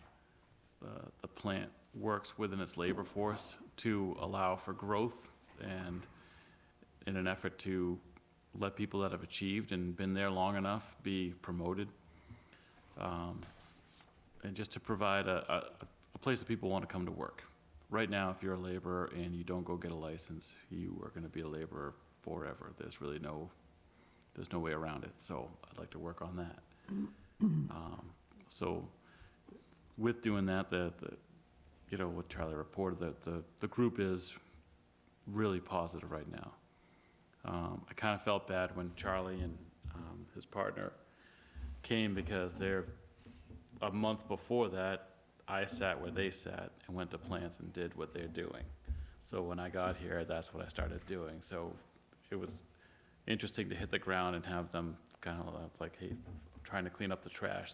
plant works within its labor force to allow for growth, and in an effort to let people that have achieved and been there long enough be promoted. And just to provide a place that people want to come to work. Right now, if you're a laborer and you don't go get a license, you are going to be a laborer forever. There's really there's no way around it. So I'd like to work on that. So with doing that, what Charlie reported, that the group is really positive right now. I kind of felt bad when Charlie and his partner came, because a month before that, I sat where they sat and went to plants and did what they're doing. So when I got here, that's what I started doing. So it was interesting to hit the ground and have them kind of like, hey, I'm trying to clean up the trash.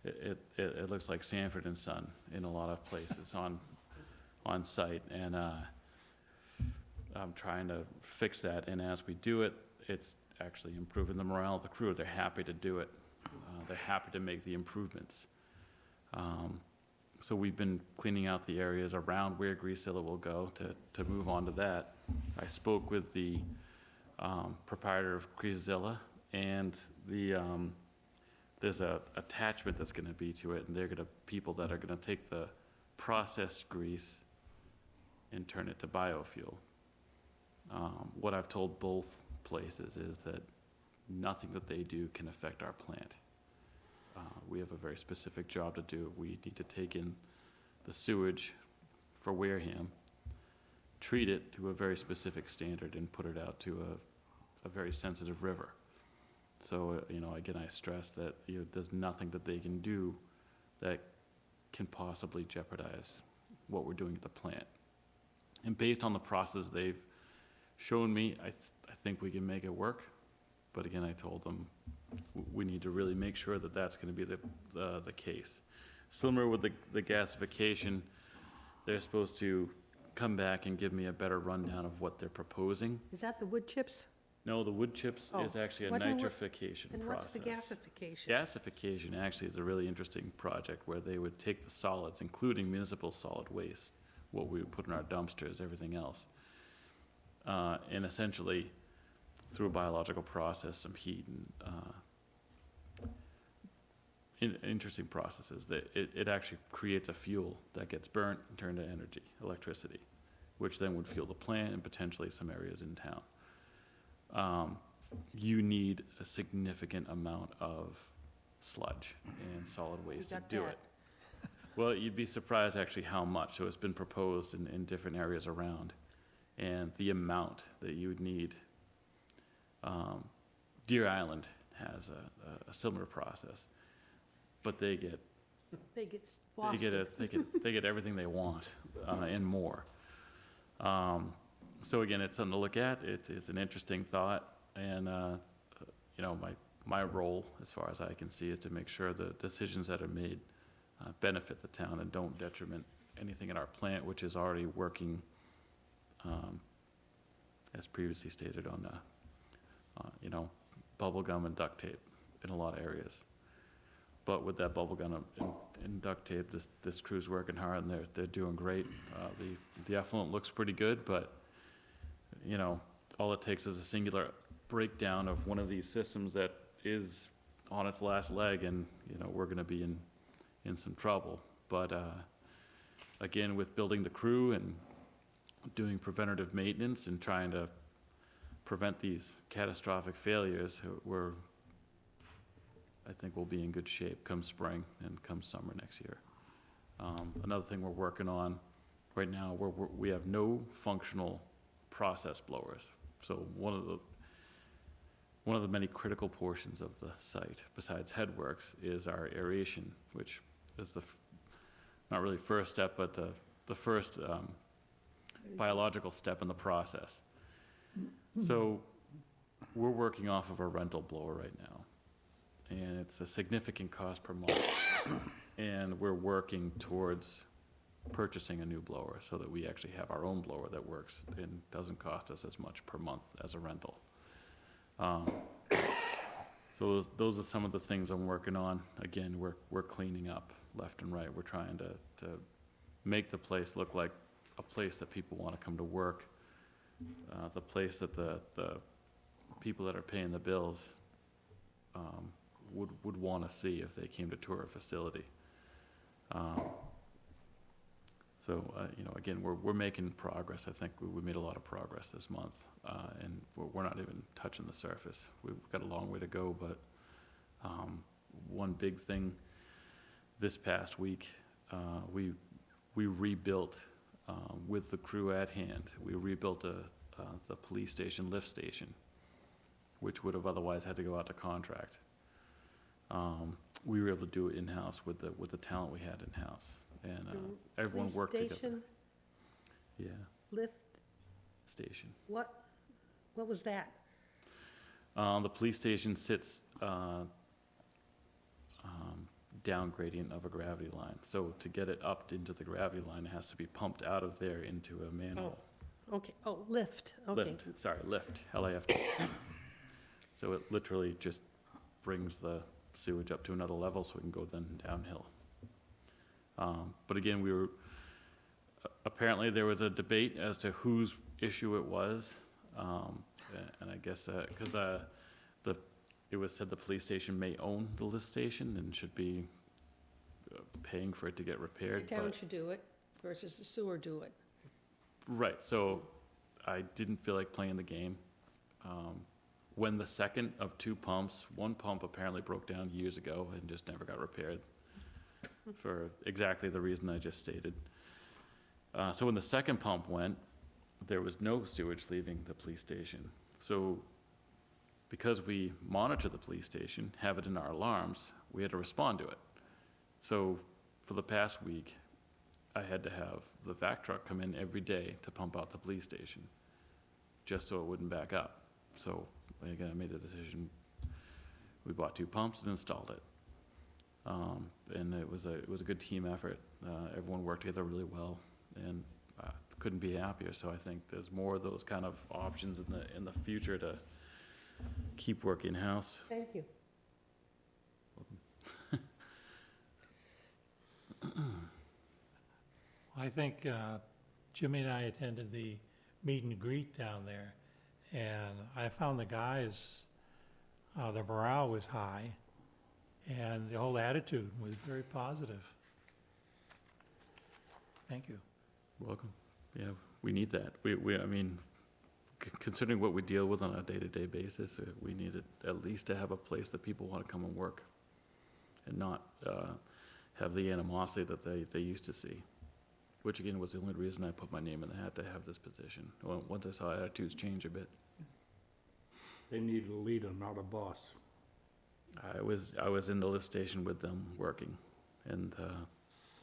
It looks like Sanford and Son in a lot of places on site, and I'm trying to fix that. And as we do it, it's actually improving the morale of the crew. They're happy to do it. They're happy to make the improvements. So we've been cleaning out the areas around where Greasilla will go to move on to that. I spoke with the proprietor of Greasilla, and there's a attachment that's going to be to it, and they're people that are going to take the processed grease and turn it to biofuel. What I've told both places is that nothing that they do can affect our plant. We have a very specific job to do. We need to take in the sewage for Wareham, treat it to a very specific standard, and put it out to a very sensitive river. So, again, I stress that there's nothing that they can do that can possibly jeopardize what we're doing at the plant. And based on the process they've shown me, I think we can make it work. But again, I told them we need to really make sure that that's going to be the case. Similar with the gasification, they're supposed to come back and give me a better rundown of what they're proposing. Is that the wood chips? No, the wood chips is actually a nitrification process. And what's the gasification? Gasification actually is a really interesting project where they would take the solids, including municipal solid waste, what we would put in our dumpsters, everything else, and essentially, through a biological process, some heat and interesting processes, that it actually creates a fuel that gets burnt and turned to energy, electricity, which then would fuel the plant and potentially some areas in town. You need a significant amount of sludge and solid waste to do it. Well, you'd be surprised actually how much. So it's been proposed in different areas around, and the amount that you would need. Deer Island has a similar process, but they get everything they want and more. So again, it's something to look at. It's an interesting thought, and my role, as far as I can see, is to make sure the decisions that are made benefit the town and don't detriment anything in our plant, which is already working, as previously stated, on bubble gum and duct tape in a lot of areas. But with that bubble gum and duct tape, this crew's working hard, and they're doing great. The effluent looks pretty good, but all it takes is a singular breakdown of one of these systems that is on its last leg, and we're going to be in some trouble. But again, with building the crew and doing preventative maintenance and trying to prevent these catastrophic failures, I think we'll be in good shape come spring and come summer next year. Another thing we're working on right now, we have no functional process blowers. So one of the many critical portions of the site, besides headworks, is our aeration, which is not really first step, but the first biological step in the process. So we're working off of a rental blower right now, and it's a significant cost per month. And we're working towards purchasing a new blower so that we actually have our own blower that works and doesn't cost us as much per month as a rental. So those are some of the things I'm working on. Again, we're cleaning up left and right. We're trying to make the place look like a place that people want to come to work, the place that the people that are paying the bills would want to see if they came to tour a facility. So, again, we're making progress. I think we made a lot of progress this month, and we're not even touching the surface. We've got a long way to go, but one big thing this past week, we rebuilt, with the crew at hand, we rebuilt the police station lift station, which would have otherwise had to go out to contract. We were able to do it in-house with the talent we had in-house, and everyone worked together. Police station, Yeah, lift, station. what was that? The police station sits down gradient of a gravity line. So to get it up into the gravity line, it has to be pumped out of there into a manhole. Okay, lift, okay. Lift, L-I-F-T. So it literally just brings the sewage up to another level so it can go then downhill. But again, apparently there was a debate as to whose issue it was. And I guess, because it was said the police station may own the lift station and should be paying for it to get repaired. The town should do it versus the sewer do it. Right, so I didn't feel like playing the game. When the second of two pumps, one pump apparently broke down years ago and just never got repaired for exactly the reason I just stated. So when the second pump went, there was no sewage leaving the police station. So because we monitor the police station, have it in our alarms, we had to respond to it. So for the past week, I had to have the vac truck come in every day to pump out the police station, just so it wouldn't back up. So again, I made the decision. We bought 2 pumps and installed it. And it was a good team effort. Everyone worked together really well, and couldn't be happier. So I think there's more of those kind of options in the future to keep work in-house. Thank you. I think Jimmy and I attended the meet and greet down there, and I found the guys, their morale was high, and the whole attitude was very positive. Thank you. Welcome. Yeah, we need that. I mean, considering what we deal with on a day-to-day basis, we need it at least to have a place that people want to come and work and not have the animosity that they used to see, which again was the only reason I put my name in the hat to have this position. Once I saw attitudes change a bit. They need a leader, not a boss. I was in the lift station with them working, and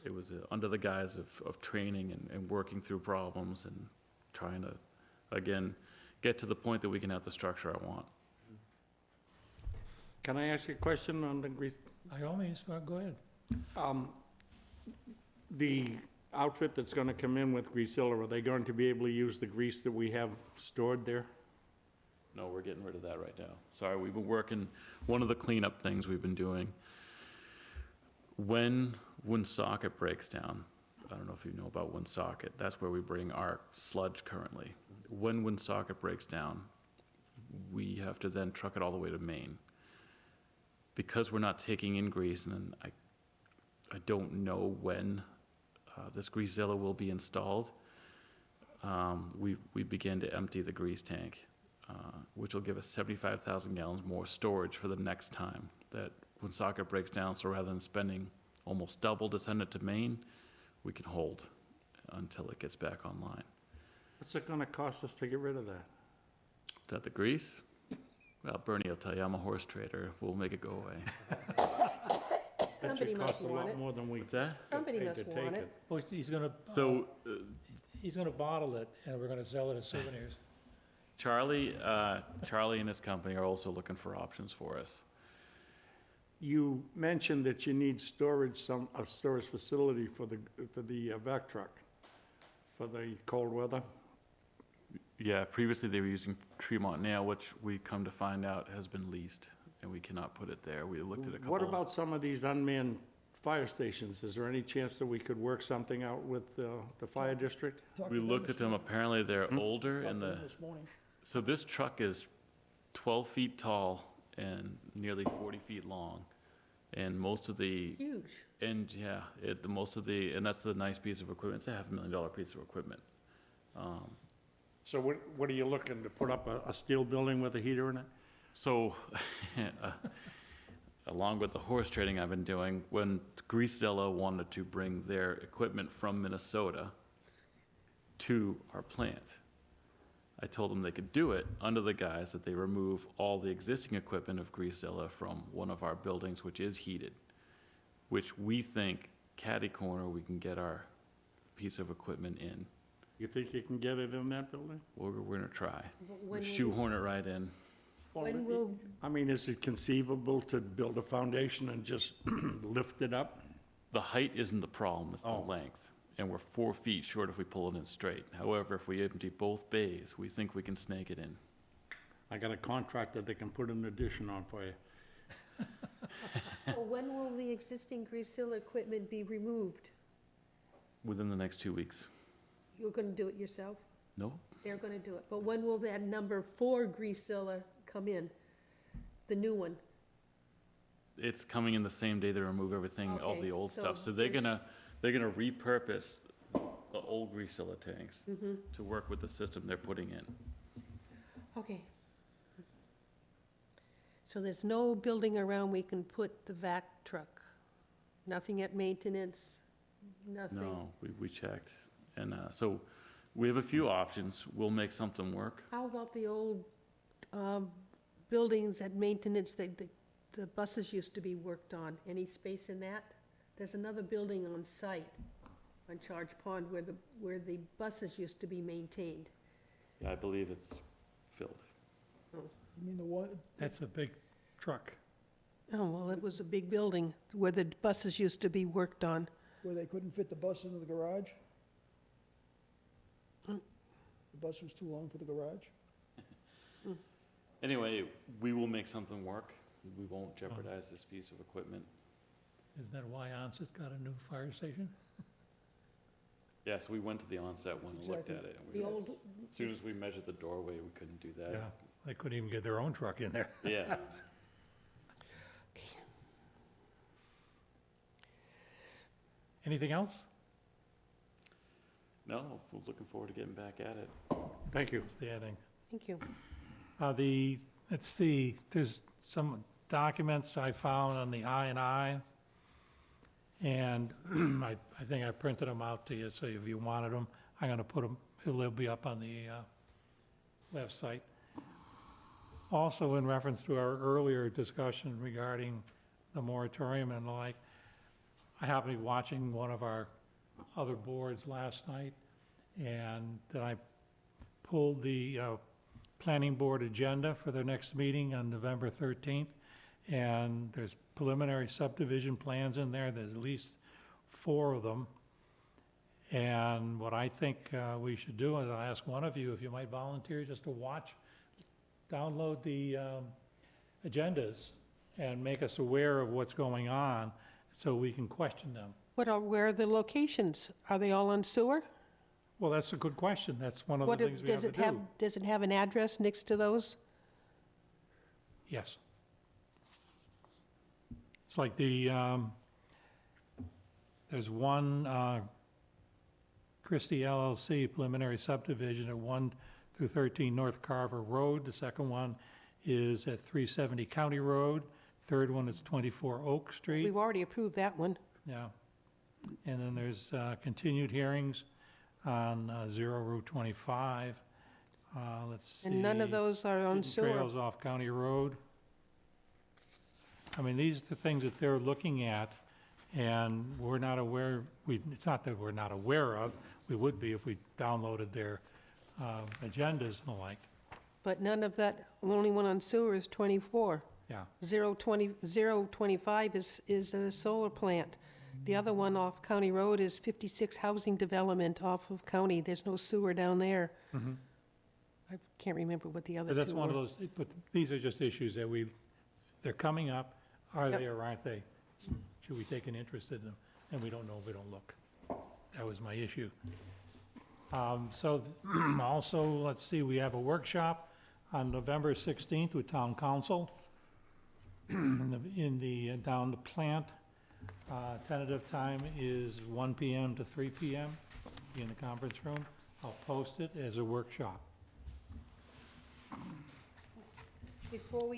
it was under the guise of training and working through problems and trying to, again, get to the point that we can have the structure I want. Can I ask you a question on the grease? By all means, go ahead. The outfit that's gonna come in with Greasilla, are they going to be able to use the grease that we have stored there? No, we're getting rid of that right now. Sorry, we've been working, one of the cleanup things we've been doing, when Woonsocket breaks down, I don't know if you know about Woonsocket, that's where we bring our sludge currently. When Woonsocket breaks down, we have to then truck it all the way to Maine. Because we're not taking in grease, and I don't know when this Greasilla will be installed, we began to empty the grease tank, which will give us 75,000 gallons more storage for the next time that Woonsocket breaks down. So rather than spending almost double to send it to Maine, we can hold until it gets back online. What's it gonna cost us to get rid of that? Is that the grease? Well, Bernie will tell you, I'm a horse trader. We'll make it go away. Somebody must want Cost a it. lot more than we What's that? Somebody paid must to want take it. Well, he's gonna, So, He's gonna bottle it, and we're gonna sell it as souvenirs. Charlie and his company are also looking for options for us. You mentioned that you need a storage facility for the vac truck, for the cold weather. Yeah, previously they were using Tremont Nail, which we come to find out has been leased, and we cannot put it there. We looked at a couple. What about some of these unmanned fire stations? Is there any chance that we could work something out with the fire district? Talked We to looked at this them, morning. apparently they're older, Talked and to the, them this morning. so this truck is 12 feet tall and nearly 40 feet long. And most of the, Huge. and yeah, and that's the nice piece of equipment. It's a $500,000 piece of equipment. So what are you looking, to put up a steel building with a heater in it? So, along with the horse trading I've been doing, when Greasella wanted to bring their equipment from Minnesota to our plant, I told them they could do it under the guise that they remove all the existing equipment of Greasella from one of our buildings, which is heated, which we think catty corner we can get our piece of equipment in. You think you can get it in that building? We're gonna try. But We'll when will- shoehorn it right in. When will, I mean, is it conceivable to build a foundation and just lift it up? The height isn't the problem, it's the Oh. length. And we're 4 feet short if we pull it in straight. However, if we empty both bays, we think we can snake it in. I got a contractor that can put an addition on for you. so when will the existing Greasella equipment be removed? Within the next 2 weeks. You're gonna do it yourself? No? They're gonna do it. But when will that number 4 Greasella come in? The new one? It's coming in the same day they remove everything, all Okay, the old so stuff. So they're there's- gonna repurpose the old Greasella tanks Mm-hmm. to work with the system they're putting in. Okay. So there's no building around we can put the vac truck? Nothing at maintenance? Nothing? No, we checked. And, so we have a few options. We'll make something work. How about the old buildings at maintenance that the buses used to be worked on? Any space in that? There's another building on site on Charge Pond where the buses used to be maintained. Yeah, I believe it's filled. You mean the one, That's a big truck. Oh, well, it was a big building where the buses used to be worked on. where they couldn't fit the bus into the garage? Mm. The bus was too long for the garage? Anyway, we will make something work. We won't jeopardize this piece of equipment. Isn't that why Onset got a new fire station? Yes, we went to the onset one and looked at it. And The we, old, as soon as we measured the doorway, we couldn't do that. Yeah, they couldn't even get their own truck in there. Yeah. Anything else? No, we're looking forward to getting back at it. Thank you. Outstanding. thank you. Let's see, there's some documents I found on the I&I, and I think I printed them out to you, so if you wanted them, I'm gonna put them, they'll be up on the website. Also, in reference to our earlier discussion regarding the moratorium and the like, I happened to be watching one of our other boards last night, and then I pulled the planning board agenda for their next meeting on November 13th, and there's preliminary subdivision plans in there. There's at least 4 of them. And what I think we should do is I'll ask one of you if you might volunteer just to download the agendas and make us aware of what's going on so we can question them. Where are the locations? Are they all on sewer? Well, that's a good question. That's one of the What, things we have to do. does it have an address next to those? Yes. It's like there's one Christie LLC preliminary subdivision at 1 through 13 North Carver Road. The second one is at 370 County Road. Third one is 24 Oak Street. We've already approved that one. Yeah. And then there's continued hearings on 0 Route 25. Let's see. And none of those are on Hidden sewer. Trails off County Road. I mean, these are the things that they're looking at, and we're not aware, it's not that we're not aware of, we would be if we downloaded their agendas and the like, But none of that, the only one on sewer is 24. yeah. 025 is a solar plant. The other one off County Road is 56 Housing Development off of County. There's no sewer down there. I can't remember what the other But two that's one of were. those, but these are just issues that they're coming up, are Yep. they or aren't they? Should we take an interest in them? And we don't know if we don't look. That was my issue. So also, let's see, we have a workshop on November 16th with Town Council in the, down the plant. Tentative time is 1 PM to 3 PM in the conference room. I'll post it as a workshop. Before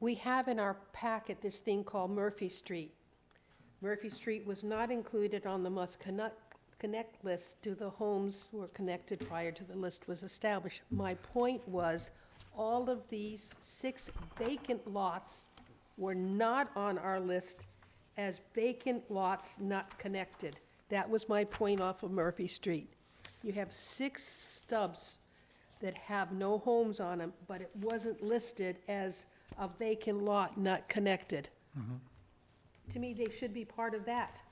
we have in our packet this thing called Murphy Street. Murphy Street was not included on the Must Connect list. Do the homes were connected prior to the list was established? My point was, all of these 6 vacant lots were not on our list as vacant lots not connected. That was my point off of Murphy Street. You have 6 stubs that have no homes on them, but it wasn't listed as a vacant lot not connected. To me, they should be part of that.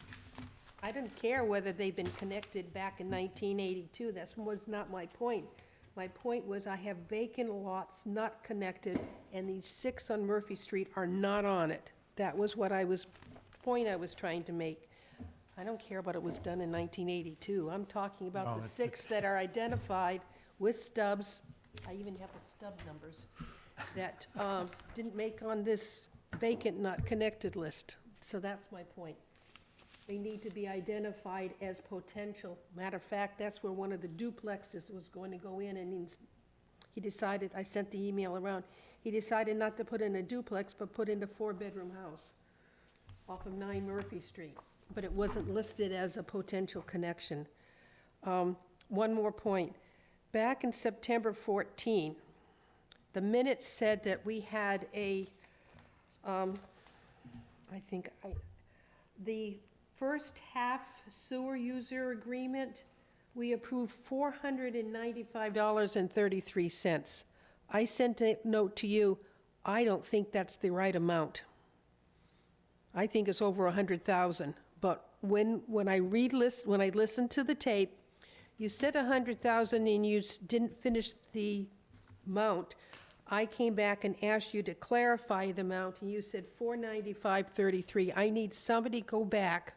I didn't care whether they've been connected back in 1982, that was not my point. My point was I have vacant lots not connected, and these 6 on Murphy Street are not on it. That was what point I was trying to make. I don't care about it was done in 1982. I'm talking No, about the it's- 6 that are identified with stubs. I even have the stub numbers that didn't make on this vacant not connected list. So that's my point. They need to be identified as potential. Matter of fact, that's where one of the duplexes was going to go in, and he decided, I sent the email around, he decided not to put in a duplex, but put in a 4-bedroom house off of 9 Murphy Street, but it wasn't listed as a potential connection. One more point. Back in September 14, the minutes said that we had the first half sewer user agreement, we approved $495.33. I sent a note to you, I don't think that's the right amount. I think it's over 100,000. But when I listened to the tape, you said 100,000 and you didn't finish the amount. I came back and asked you to clarify the amount, and you said 495.33. I need somebody to go back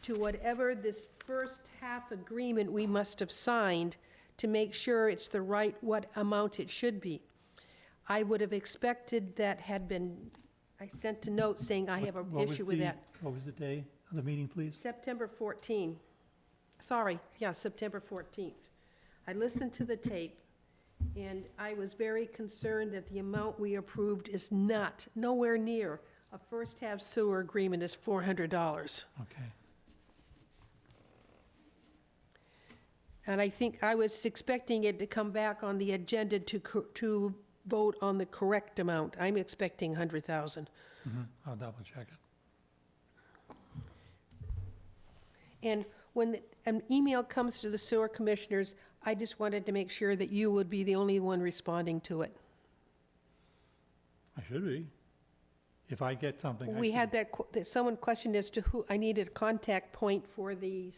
to whatever this first half agreement we must have signed to make sure it's the right, what amount it should be. I would have expected that had been, I sent a note saying I have an What was issue with the- that. What was the day of the meeting, please? September 14. Sorry, yeah, September 14th. I listened to the tape, and I was very concerned that the amount we approved is nowhere near. A first-half sewer agreement is $400. Okay. And I think I was expecting it to come back on the agenda to vote on the correct amount. I'm expecting 100,000. I'll double check it. And when an email comes to the sewer commissioners, I just wanted to make sure that you would be the only one responding to it. I should be. If I get something, I We can- had that someone questioned as to who, I needed a contact point for the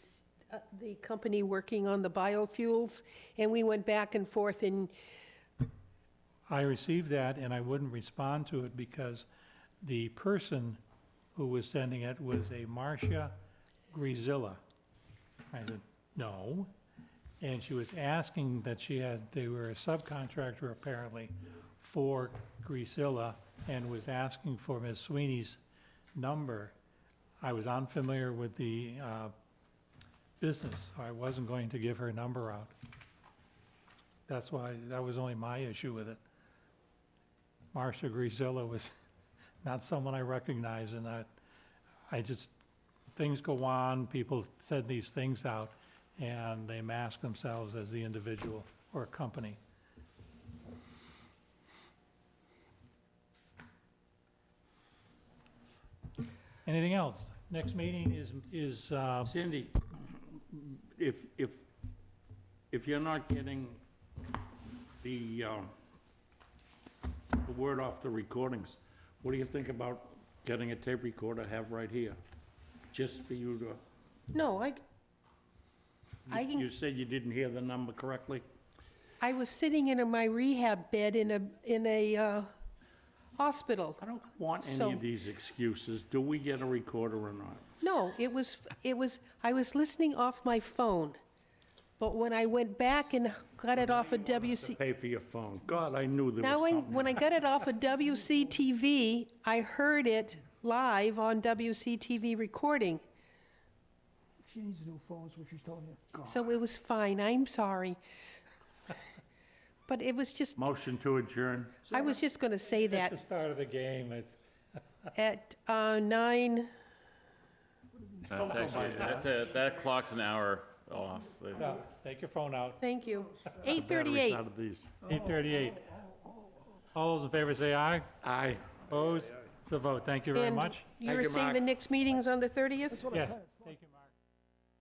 company working on the biofuels, and we went back and forth, and I received that, and I wouldn't respond to it because the person who was sending it was a Marcia Grisilla. I said, no. And she was asking that they were a subcontractor apparently for Grisilla and was asking for Ms. Sweeney's number. I was unfamiliar with the business, so I wasn't going to give her number out. That's why, that was only my issue with it. Marcia Grisilla was not someone I recognize, and I just, things go on, people send these things out, and they mask themselves as the individual or a company. Anything else? Next meeting is Cindy, if you're not getting the word off the recordings, what do you think about getting a tape recorder, have right here? Just for you to, No, I can, you said you didn't hear the number correctly? I was sitting in my rehab bed in a hospital. I don't want any So- of these excuses. Do we get a recorder or not? No, I was listening off my phone, but when I went back and got it off of WC, Pay for your phone. God, I knew there now was something. when I got it off of WCTV, I heard it live on WCTV recording, She needs new phones, what she's telling you. so it was fine, I'm sorry. But it was just, Motion to adjourn. I was just gonna say It's that the start of the game, it's, at 9, That's actually, that clock's an hour off. no, take your phone out, thank you, Batteries 8:38. out of these. 8:38. All those in favor say aye. Aye. Opposed? It's a vote. Thank you very much. And you were Thank you, saying Mark. the next meeting's on the 30th? That's what I Yes. kind of thought. Take your-